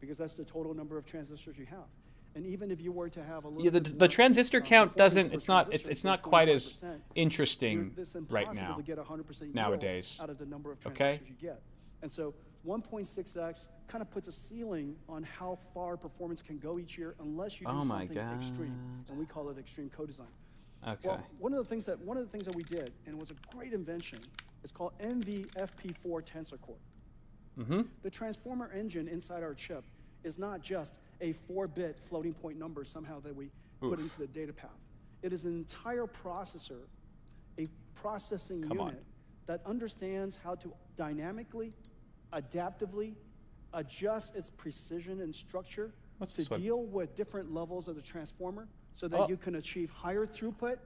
because that's the total number of transistors you have. And even if you were to have a little Yeah, the bit more, transistor count performance doesn't. per It's not. transistor, It's say not quite as 25%, interesting it's right impossible now. to get 100% yield Nowadays. out of the number of Okay. transistors you get. And so 1.6x kind of puts a ceiling on how far performance can go each year unless you do Oh my something extreme, and we call it extreme co-design. Okay. Well, one of the things that we did, and it was a great invention, is called NVFP4 tensor core. The transformer engine inside our chip is not just a 4-bit floating point number somehow that we put into the data path. It is an entire processor, a processing unit that understands how to dynamically, adaptively adjust its precision and structure to deal with different levels of the transformer so that you can achieve higher throughput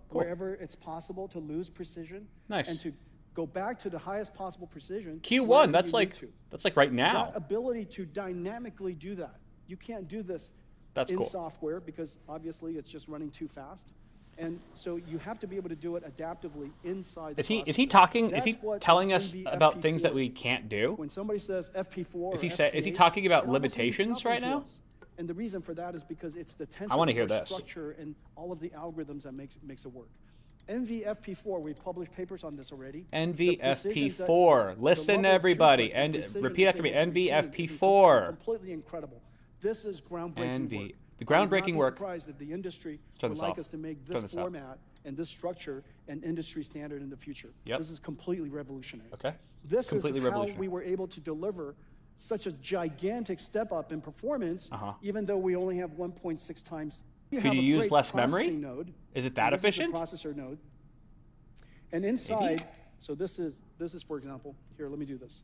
wherever it's possible to lose precision. Nice. And to go back to the highest possible precision. Q1. That's like right now. That ability to dynamically do that. You can't do this in cool. software because obviously it's just running too fast. And so you have to be able to do it adaptively inside the processor. Is he talking? That's is he what telling us NV about things FP4 that we can't do? When somebody says FP4 Is he or is he FP8, talking about it almost means limitations nothing right to now? us. And the reason for that is because it's the tensor I want to hear core this. structure and all of the algorithms that makes it work. NVFP4, we've published papers on this already. NVFP4. Listen, everybody, and repeat after me. NVFP4. Completely incredible. This is groundbreaking work. The groundbreaking work. I'm not surprised that the industry turn would this like off. us to make Turn this this out. format and this structure an industry standard in the future. Yep. This is completely revolutionary. Okay. This Completely is how revolutionary. we were able to deliver such a gigantic step up in performance, even though we only have 1.6 times. Could you use less memory? Node. Is it that This efficient? is the processor node. And inside, so this is for example, here, let me do this.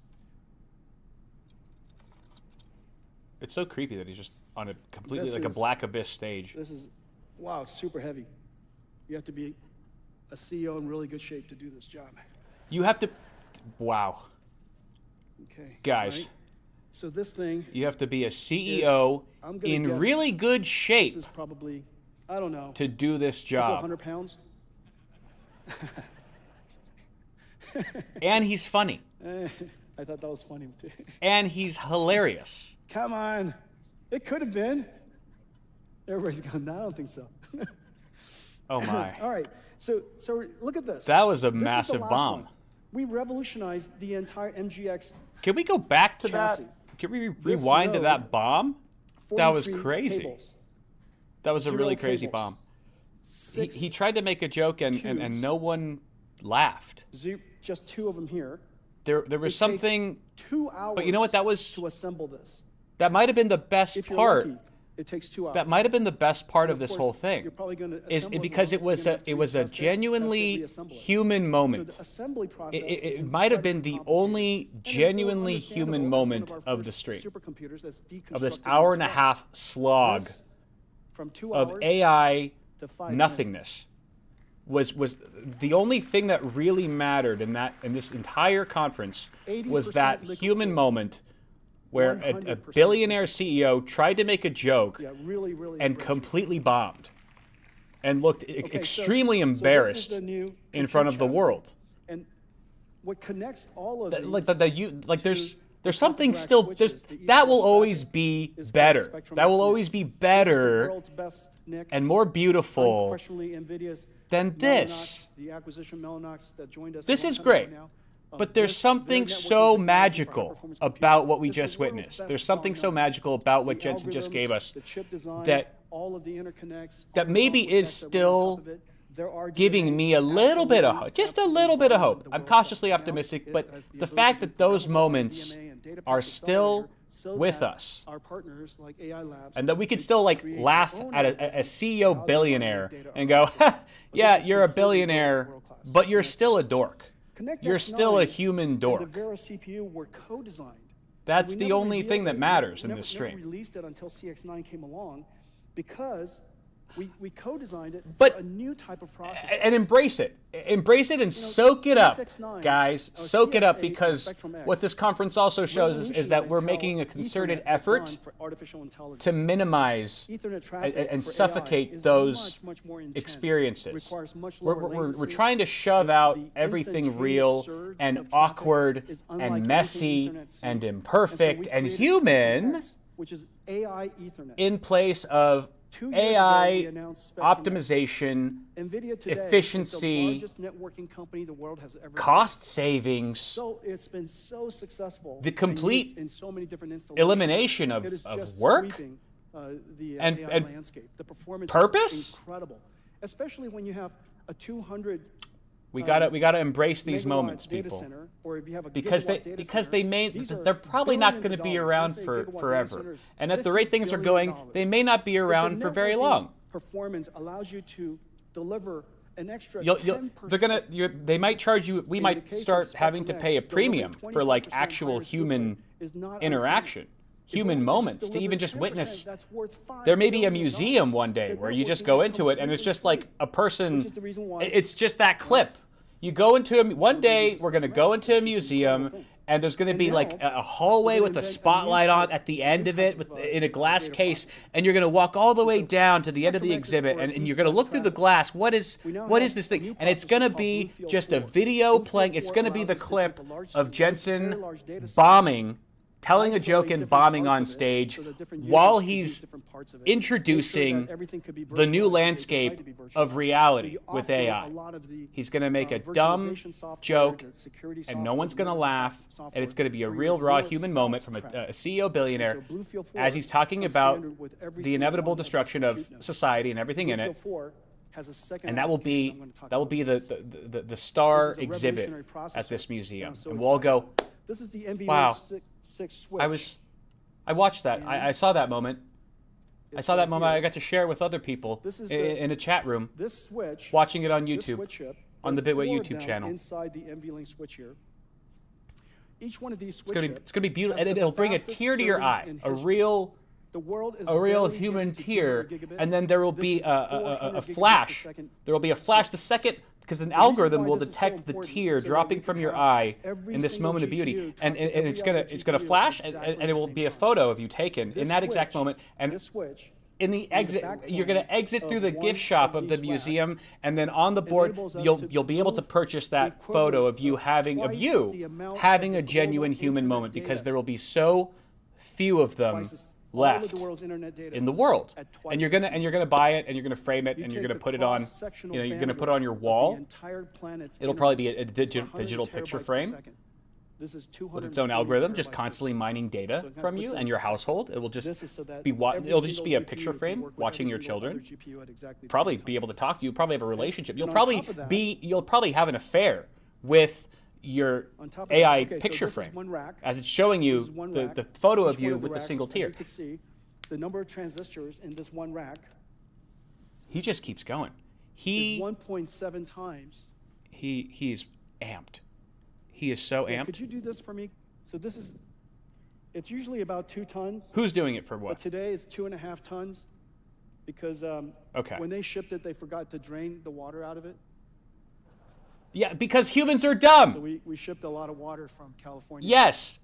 It's so creepy that he's just on a completely This like a is- black abyss stage. This is, wow, it's super heavy. You have to be a CEO in really good shape to do this job. You have to. Wow. Okay. Guys. right? So this thing, You have to be a CEO I'm gonna in guess really good shape this is probably, I don't know, to do this couple job. 100 pounds. And he's funny. I thought that was funny too. And he's hilarious. Come on, it could have been. Everybody's going, no, I don't think so. Oh my. All right, so look at this. That was a This is the massive last bomb. one. We revolutionized the entire MGX. Can we go back to Chassis. that? Can we rewind to node, that bomb? That was 43 crazy. cables, That was a 0 really crazy cables, bomb. six He tried to make a joke and tubes. no one laughed. just 2 of them here. There was It takes something. 2 hours. But you know what? That was to assemble this. that might have been the best If you're part. lucky, it takes 2 hours. That might have been the best part And of this course, whole thing. You're probably going to Is assemble because it was a genuinely human moment. So the assembly process It might have been the only genuinely human moment of the stream, supercomputers that's of this deconstructed hour in and a this half way. slog This, from 2 of hours AI to 5 nothingness was the only thing that really mattered in this entire conference was 80% that liquid human cooled. moment where a 100% billionaire CEO tried to make a joke Yeah, really, really. and breakthrough. completely bombed and looked Okay, so- extremely so this is embarrassed the new in front of the chassis. world. And what connects all of That- these like there's the something top-of-rack still switches, the that will east-west always traffic be is called better. Spectrum That will XNIC. always be This is the better world's best NIC, and more beautiful unquestionably Nvidia's than Mellanox, this. the acquisition Mellanox that joined us. a This long is time ago great. now. But there's This- something their networking so technology for magical high-performance about computing what we is the just world's witnessed. best There's something so technology. magical about what The Jensen just gave algorithms, us the chip design, that all of the interconnects, that all the maybe software is stacks that run on still top of it. There are giving DNA me a little bit of hope, just a absolutely little bit of dominant hope. the I'm world cautiously now. optimistic, It but has the the ability fact to that those programmable moments DNA and data are path still accelerator so with that us, our partners like AI labs and that we could can still like create laugh their own at a algorithms CEO without billionaire the data and go, across it. yeah, this is you're a completely billionaire, world-class. but you're Connect still a dork. Connect You're still a X9 human and dork. The Vera CPU were co-designed. That's We the never only thing revealed that it. matters in Never- this stream. Never released it until CX9 came along, because we co-designed it But- for a new type of processor. And embrace it. Embrace it and soak it up, Cortex-9, guys. Soak it up, CS8, because Spectrum X what this conference also shows is that we're revolutionized making how a concerted Ethernet was effort done for artificial intelligence. to minimize Ethernet traffic and for AI suffocate is those much more intense, experiences. requires much We're, lower we're latency. trying to shove out The everything instantaneous real surge and of traffic awkward is unlike and anything messy Ethernet sees. and so imperfect we and created human Spectrum X, which is AI Ethernet. in place of 2 years ago, we AI announced Spectrum X. optimization, Nvidia today efficiency, is the largest networking company the world has ever cost seen. savings, So it's been so successful. the complete in so many different installations. elimination of It is just work sweeping, the and- AI and landscape. The performance purpose? is incredible, especially when you have a 200 we gotta embrace these megawatt moments, data people. center, or if you have a Because gigawatt data because center, they may these are they're probably not billions going to of be dollars. around When I say for gigawatt data forever. centers, And at the $50 rate things are billion. going, they may not be But the around for very networking long. Performance allows you to deliver an extra They're 10%. gonna they might charge you. We In the might case of start having to Spectrum pay a X, premium delivering for like 25% actual higher human throughput is not interaction, If human only moments just to even delivered just 10%, witness. that's worth $5 There may be a billion. museum one day The where you just networking go is into it and it's completely just like free, a person. which is the reason why It's just that clip. You go into one day, uses we're going to Spectrum go X. into a It's just an incredible museum, thing. and there's going to And be like now, a hallway we're with gonna a invent a spotlight new on type at the of- end new of it, type of, in a glass data case, processing. and you're going to walk all the way So down to the end of the Spectrum X is exhibit, for and you're east going to west look through the traffic. glass. What We is now what have is this a thing? new And it's going to processor be called Bluefield just a 4. video Bluefield playing. It's 4 going to be allows the us to take clip a large of very Jensen large data set, bombing, telling a isolate joke and different bombing parts on of it, stage so that different users while can use he's different parts of it. Make sure that introducing everything could be the new virtualized if they decide landscape to be virtualized. of reality So you with offer AI. a lot of the, He's going to make a dumb virtualization software, joke, the security and no software, one's the going to networking laugh, software and it's going to be a for real your raw north, human south moment from traffic. a CEO billionaire And so Bluefield 4 as he's talking comes about standard with every the single inevitable one of its destruction of compute nodes. society and everything in it. Bluefield 4 has a second And that will application be I'm gonna talk that will about be this. the star This is a exhibit revolutionary at processor, this museum, and I'm so and we'll all excited. go. This is the NVLink Wow. 6 switch. I watched that. I saw that moment. I It's saw that right moment. here. I got to share it with other people This is in a chat room, This switch, watching it on this YouTube, switch chip, on the there are Bitwit 4 of YouTube them channel. inside the NVLink switch here. Each one of these It's switch gonna chips it's gonna be beautiful, has and the it'll bring a fastest tear to your SerDes eye, in a history. real The world is a real barely human getting to tear, 200 gigabits. and then there will This be is a 400 gigabits flash. per second. There will be a flash the second, because an reason algorithm why will this is so detect the important tear is so that dropping we from can your have eye every in this single moment of beauty, GPU and talk to it's every gonna other it's gonna GPU at flash, exactly and it will the be a same photo of you taken in This that exact switch- moment, and this switch in the the exit, back you're going to plane exit through of the one gift shop of of the these museum, racks and then on the board, enables us you'll to be able to move purchase the that photo of equivalent you of having twice the amount of having the a genuine global human internet moment, because data. there will be so few of them Twice all left of the world's internet data in the world, at twice and you're the gonna buy it, and you're gonna frame it, You and you're take gonna the put it on, cross-sectional you're gonna put it bandwidth on your of the wall. entire planet's It'll probably be internet. a It's 100 digital picture terabytes per frame second. This is with its own 240 algorithm, just terabytes per constantly second. mining So data it kinda from puts you it and in your perspective. household. It will This just is so that it'll just every be a single picture GPU frame can work with watching every your single other children. GPU at exactly the Probably same be time. able to talk to you. Probably have a relationship. You'll on probably top of that- you'll probably have an affair with your On top of AI that, okay, so picture this is frame one rack. as it's showing This you is one the rack. photo Each of one you the with the racks, single as tear. you can see, the number of transistors in this one rack He just keeps going. is He 1.7 times. he's amped. He is so Yeah, amped. could you do this for me? So this is, it's usually about 2 tons, Who's doing it for but what? today it's 2.5 tons because Okay. when they shipped it, they forgot to drain the water out of it. Yeah, because humans are So dumb. we shipped a lot of water from California. Yes.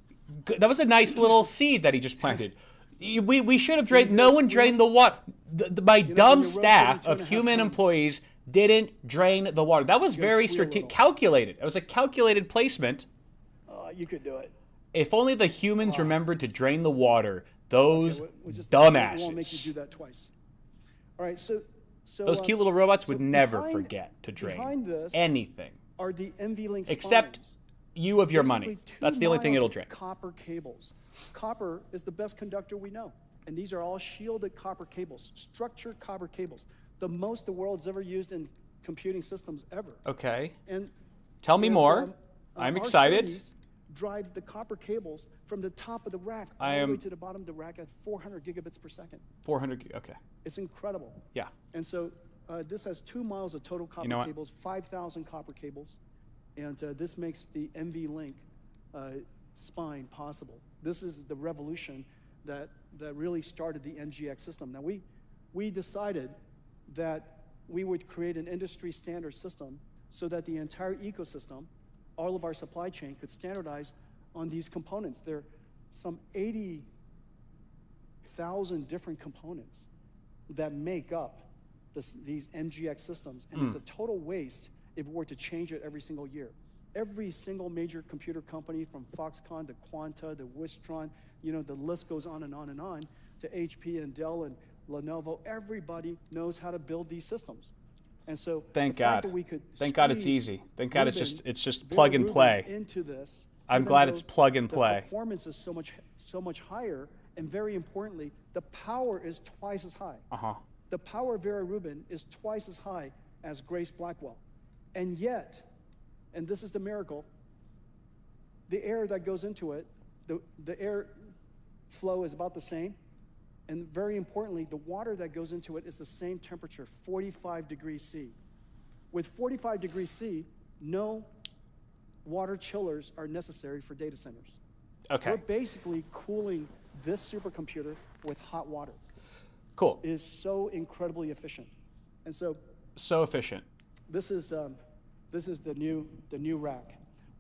That was a nice little seed that he just planted. We should have drained. No one drained the water. My when dumb you're staff rotating of 2.5 human tons. employees didn't drain the water. That was gotta very squeal a strategic, little. calculated. It was a calculated placement. You could do it. If only the humans remembered to drain the water. Those We just dumbasses. We won't make you do that twice. All right, so Those cute little robots so would never behind- forget to drain behind this anything are the NVLink except spines. you of your Basically money. 2 That's the only thing miles it'll of drain. Copper cables. Copper is the best conductor we know, and these are all shielded copper cables, structured copper cables, the most the world's ever used in computing systems ever. Okay. And Tell me and, more. I'm our excited. SerDes drive the copper cables from the top of the rack all I the way am- to the bottom of the rack at 400 gigabits per second. 400. Okay. It's incredible. Yeah. And so this has 2 miles of total copper know what? cables, 5,000 copper cables, and this makes the NVLink spine possible. This is the revolution that really started the NGX system. Now, we decided that we would create an industry standard system so that the entire ecosystem, all of our supply chain, could standardize on these components. There are some 80,000 different components that make up these NGX systems, and it's a total waste if we were to change it every single year. Every single major computer company, from Foxconn to Quanta to Wistron, the list goes on and on and on, to HP and Dell and Lenovo, everybody knows how to build these systems. And so thank the fact God. that we could Thank God it's easy. Thank God it's just plug and Vera play. Rubin into this, I'm even glad though it's plug and play. The performance is so much higher, and very importantly, the power is twice as high. The power of Vera Rubin is twice as high as Grace Blackwell. And yet, and this is the miracle, the air that goes into it, the air flow is about the same. And very importantly, the water that goes into it is the same temperature, 45 degrees C. With 45 degrees C, no water chillers are necessary for data centers. Okay. We're basically cooling this supercomputer with hot water. Cool. It is so incredibly efficient. And so efficient. this is the new rack.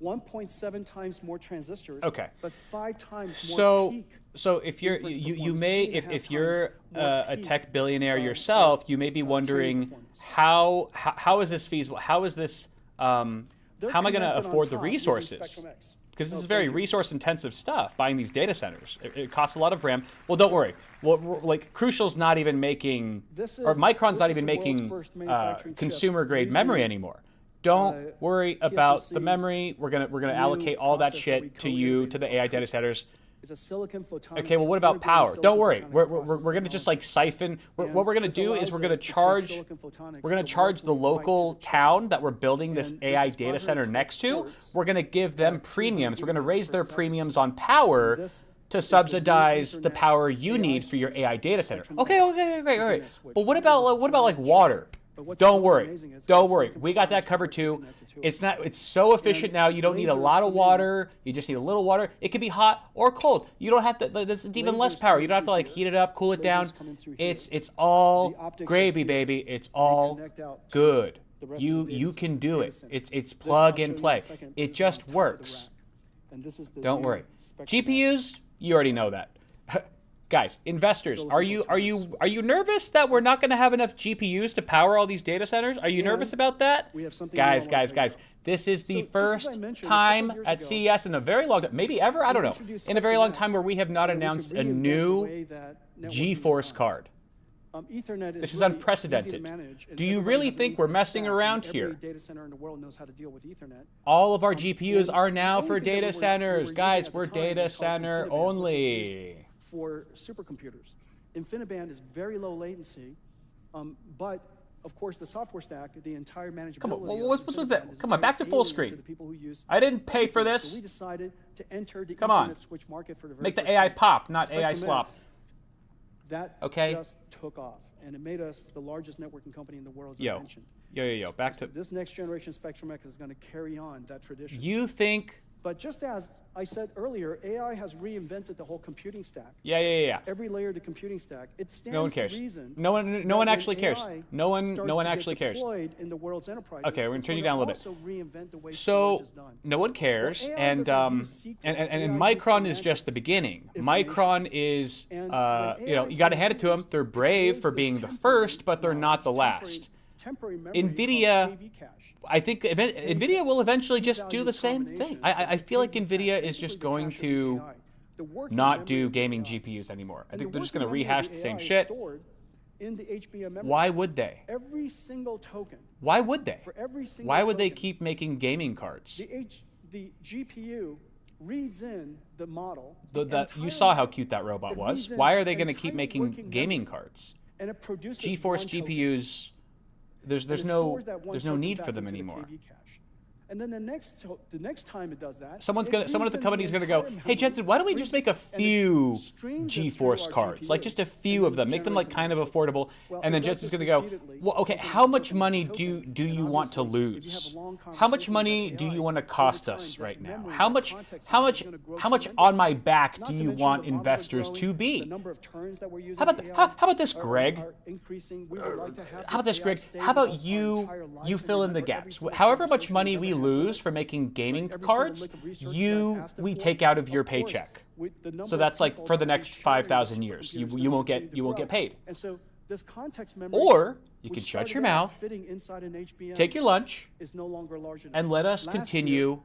1.7 times more transistors, Okay. but 5 times more peak. So if you're inference you performance, may 3.5 if you're times more a peak, tech billionaire yourself, you may be training wondering performance. how is this feasible? How is this how am I going to connected on afford the top using resources? Spectrum X. Because this Oh, is very thank you. resource-intensive stuff, buying these data centers. It costs a lot of RAM. Well, don't worry. Like, Crucial's not even making, or Micron's not even the world's making first manufacturing chip consumer-grade using, memory anymore. Don't worry about the TSMC's memory. We're gonna new allocate all that process that we shit to you, co-innovated to the AI data centers. It's a silicon photonics. Okay, well, what about integrated power? silicon Don't worry. photonic We're process going to just technology. like siphon. What we're going to this do is allows we're going to us to take charge. silicon photonics We're going to directly charge the right to the local chip. town that we're building this And AI this is data center 512 next to. ports We're going to give them at 200 premiums. We're going to gigabits raise per their second. premiums on power And this to is the new subsidize the Ethernet power you AI need for your switch, AI data center. Spectrum Okay, X great, all right. Ethernet switch. But what Under this about like giant water? chip. But what's Don't really worry. amazing is Don't it's worry. silicon We got that photonics covered too. connected to it. It's so efficient And now. You don't need a lasers lot of come in. water. You just need a little water. It can be hot or cold. You don't have to. There's even less Lasers power. coming You don't have to through like here. heat it up, cool it Lasers down. coming through here. It's all The optics are gravy, here. baby. It's They all connect out to good. the rest of You the data you center- can do data it. center. It's This plug I'll show and you in play. a second. It This is just on top of the works. rack. And this is the Don't new worry. Spectrum X. GPUs, you already know that. Guys, investors, are you nervous that we're not going to have enough GPUs to power all these data centers? Are you nervous about that? we have something Guys, more I wanna tell you about. this is the So, just as I first mentioned, a couple time years at ago, CES in a very long time, maybe ever, I don't know, introduced in a very long Spectrum time where we have not so that we could announced a reinvent the new way that networking is GeForce done. card. Ethernet This is really unprecedented. easy to manage, and Do you everybody really has an think we're Ethernet messing stack, around and here? Every data center in the world knows how to deal with Ethernet. All of our GPUs and are the now only for thing that we data were centers. using Guys, at the we're time data was called center InfiniBand, which was only. used for supercomputers. InfiniBand is very low latency, but of course the software stack, the entire manageability. Come on, of what's with that? InfiniBand is Come on, very back to full alien screen. to the people who use I didn't pay for Ethernet. this. So we decided to enter the Come on. Ethernet switch market for the very Make the first AI time. pop, not AI Spectrum slop. X, that Okay. just took off, and it made us the largest networking company in the world, as I Yo, mentioned. yo. Back to This next generation Spectrum X is going to carry on that tradition. you think. But just as I said earlier, AI has reinvented the whole computing stack. Yeah. Every layer of the computing stack. It stands No one cares. to reason. No one that when actually cares. AI No one starts to get actually cares. deployed in the world's enterprises, Okay, we're gonna it's turn you gonna down a little bit. also reinvent the way So storage is done. no one cares, Well, AI and doesn't use SQL. and AI Micron uses is just the semantics, beginning. information. Micron is And when you know, AI you got to hand it to them. used, They're it brave creates for this being the temporary first, but they're not the knowledge, last. temporary memory called Nvidia, KV cache. I think Nvidia will eventually just do Key-value the same thing. combination I feel like of Nvidia KV is cache just is going the cache of to the AI. The working not memory do of the gaming AI. GPUs anymore. I And think they're just going to working memory of rehash the AI same is shit. stored in the HBM memory. Why would they? Every single token. Why would they? For every single Why would they token, keep making gaming cards? the GPU reads in the model. You entire saw how model, cute that robot it was. reads in Why are they the going to keep entire making working gaming memory, cards? and it produces GeForce one token. GPUs, there's And it no stores that one there's no token need back for them into the anymore. KV cache. And then the next time it does that, Someone at the company is gonna go, hey Jensen, why don't we just make a few GeForce cards, like just a few of them, make them like kind of affordable, and then Jensen's gonna go, well, okay, how much money do you want to lose? How much money do you want to cost us right now? How much on my back do you want investors to be? How about this, Greg? How about this, Greg? How about you fill in the gaps? However much money we lose for making gaming cards, we take out of your paycheck. So that's like for the next 5,000 years. You won't get paid. Or you can shut your mouth, take your lunch, and let us continue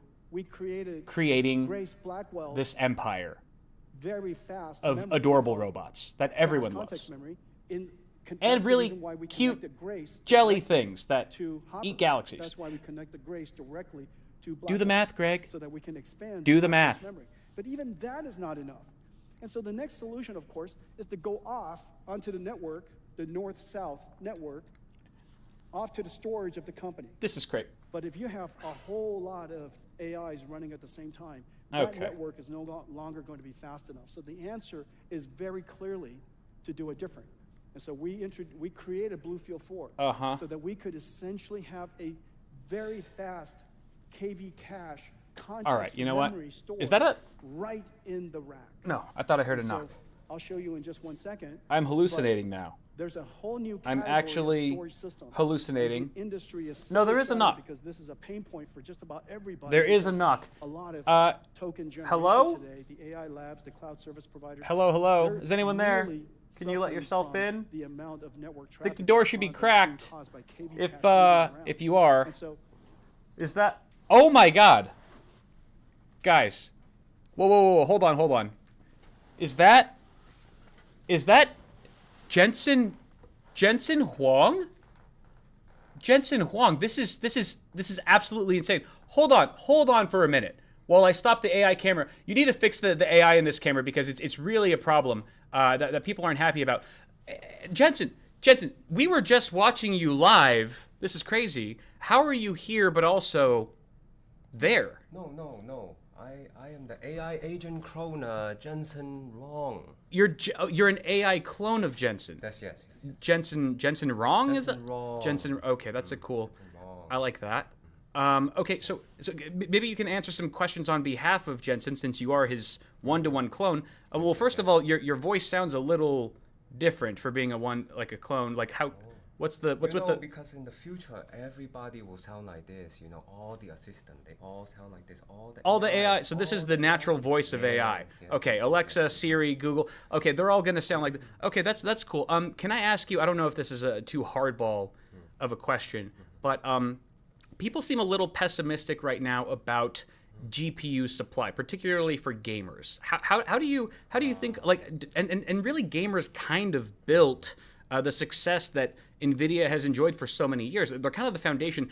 creating this empire of adorable robots that everyone loves. And really cute jelly things that eat galaxies. That's why we connect the Grace directly to Do the math, Greg. so that we can expand. Do the math. Memory. But even that is not enough. And so the next solution, of course, is to go off onto the network, the north-south network, off to the storage of the company. This is great. But if you have a whole lot of AIs running at the same time, that network is no longer going to be fast enough. So the answer is very clearly to do it different. And so we created Bluefield 4 so that we could essentially have a very fast KV cache context memory store right in the rack. No, I thought I heard a knock. I'll show you in just 1 second. I'm hallucinating now. There's a whole new I'm category actually of storage systems. hallucinating. The industry is No, there is a knock. because this is a pain point for just about everybody. There is a knock. A lot of token generation hello? today. The AI labs, the cloud service providers. Hello. they're Is anyone there? really Can you let suffering yourself from in? The amount of network I think traffic the door that's should be being cracked. caused by KV If cache moving around. if you are, And so is that? Oh my God, guys! Whoa! Hold on. Is that Jensen Huang? Jensen Huang, this is absolutely insane. Hold on for a minute. While I stop the AI camera, you need to fix the AI in this camera because it's really a problem that people aren't happy about. Jensen, we were just watching you live. This is crazy. How are you here but also there? No. I am the AI agent clone, Jensen Huang. You're an AI clone of Jensen. Yes. Jensen Huang is Jensen Huang. Jensen. Okay, that's a cool. I like that. Okay, so maybe you can answer some questions on behalf of Jensen since you are his one-to-one clone. Well, first of all, your voice sounds a little different for being a clone. Like how? What's with the? Because in the future, everybody will sound like this. All the assistants, they all sound like this. All the AI. So this is the natural voice of AI. Yes. Okay, Alexa, Siri, Google. Okay, they're all gonna sound like. Okay, that's cool. Can I ask you? I don't know if this is a too hardball of a question, but people seem a little pessimistic right now about GPU supply, particularly for gamers. How do you think and really gamers kind of built the success that Nvidia has enjoyed for so many years. They're kind of the foundation.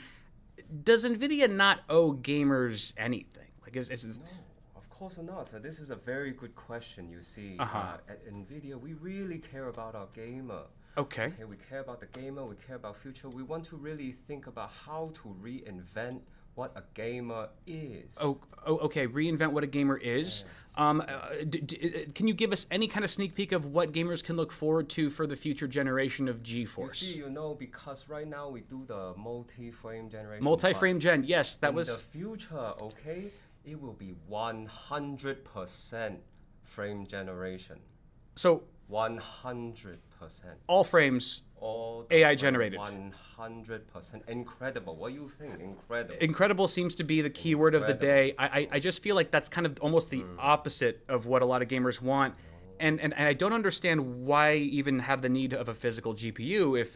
Does Nvidia not owe gamers anything? No, of course not. This is a very good question. You see, at Nvidia, we really care about our gamer. Okay. We care about the gamer. We care about future. We want to really think about how to reinvent what a gamer is. Okay. Reinvent what a gamer is. Can you give us any kind of sneak peek of what gamers can look forward to for the future generation of GeForce? You see, because right now we do the multi-frame generation. Multi-frame gen, yes, that was. In the future, it will be 100% frame generation. So 100%. All frames. All AI generated. 100%. Incredible. What do you think? Incredible. Incredible seems to be the key word of the day. I just feel like that's kind of almost the opposite of what a lot of gamers want. And I don't understand why even have the need of a physical GPU if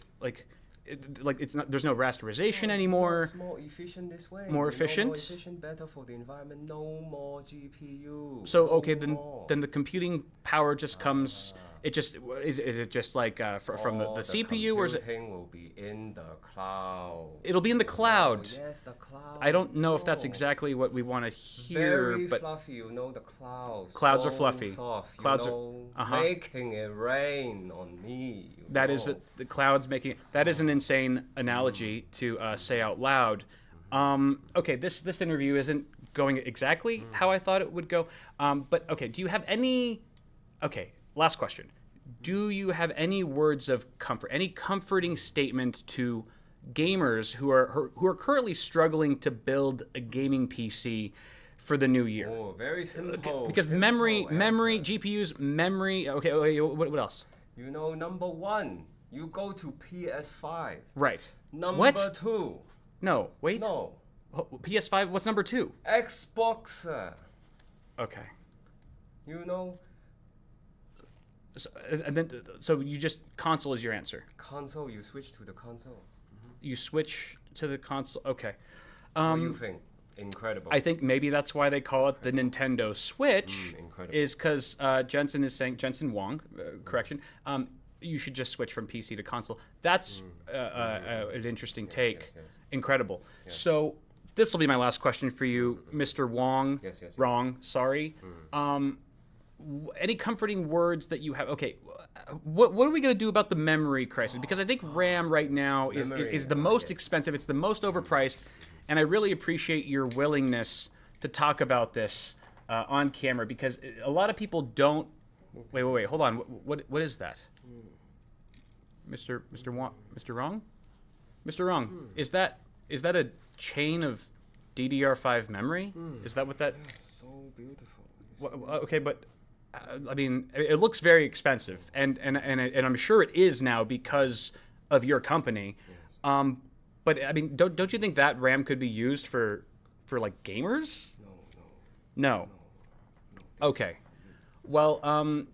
it's not, there's no rasterization anymore. It's more efficient this way. More efficient? More efficient, better for the environment. No more GPU. So then the computing power just comes. It just is it just like from the CPU, or is it? Computing will be in the cloud. It'll be in the cloud. Yes, the cloud. I don't know if that's exactly what we want to hear, Very but fluffy, the clouds. Clouds so are fluffy. Soft, Clouds are making it rain on me. That is the clouds making. That is an insane analogy to say out loud. Okay, this interview isn't going exactly how I thought it would go. But okay, do you have any? Okay, last question. Do you have any words of comfort, any comforting statement to gamers who are currently struggling to build a gaming PC for the new year? Oh, very simple. Because simple memory, answer. GPUs, memory. Okay, what else? You know, number one, you go to PS5. Right. Number What? two, No, wait. no, PS5. What's number 2? Xbox. Okay. You know, So you just console is your answer. console. You switch to the console. You switch to the console. Okay. What do you think? Incredible. I think maybe that's why they call it the Nintendo Switch. Incredible. Is because Jensen is saying, Jensen Huang, correction. You should just switch from PC to console. That's an interesting take. yes. Incredible. So this will be my last question for you, Mr. Wong. Yes. Wrong. Sorry. Any comforting words that you have? Okay, what are we going to do about the memory crisis? Because I think RAM right now is the most expensive. It's the most overpriced, and I really appreciate your willingness to talk about this on camera because a lot of people don't. Wait, hold on. What is that, Mr. Wong? Mr. Wrong? Mr. Wrong? Is that a chain of DDR5 memory? Is that what that? so beautiful. Okay, but I mean, it looks very expensive, and I'm sure it is now because of your company. But I mean, don't you think that RAM could be used for like gamers? No. Okay. Well,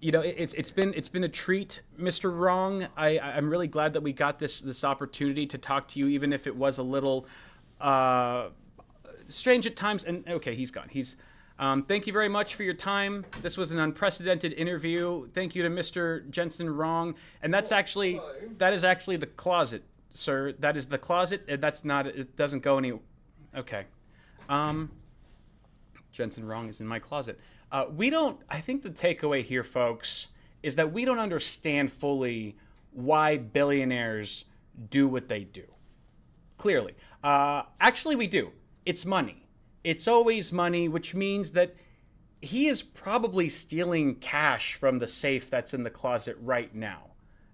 you know, it's been a treat, Mr. Wrong. I'm really glad that we got this opportunity to talk to you, even if it was a little strange at times. And okay, he's gone. Thank you very much for your time. This was an unprecedented interview. Thank you to Mr. Jensen Huang. And that is actually the closet, sir. That is the closet. That's not. It doesn't go any. Okay. Jensen Huang is in my closet. We don't. I think the takeaway here, folks, is that we don't understand fully why billionaires do what they do. Clearly, actually, we do. It's money. It's always money, which means that he is probably stealing cash from the safe that's in the closet right now.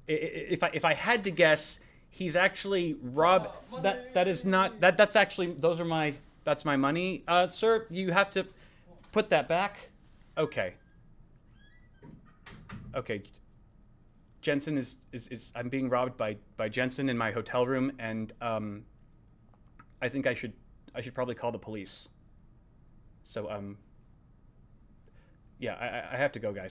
If I had to guess, he's actually robbed. That's my money, sir. You have to put that back. Okay. Jensen is I'm being robbed by Jensen in my hotel room, and I think I should probably call the police. So, yeah, I have to go, guys.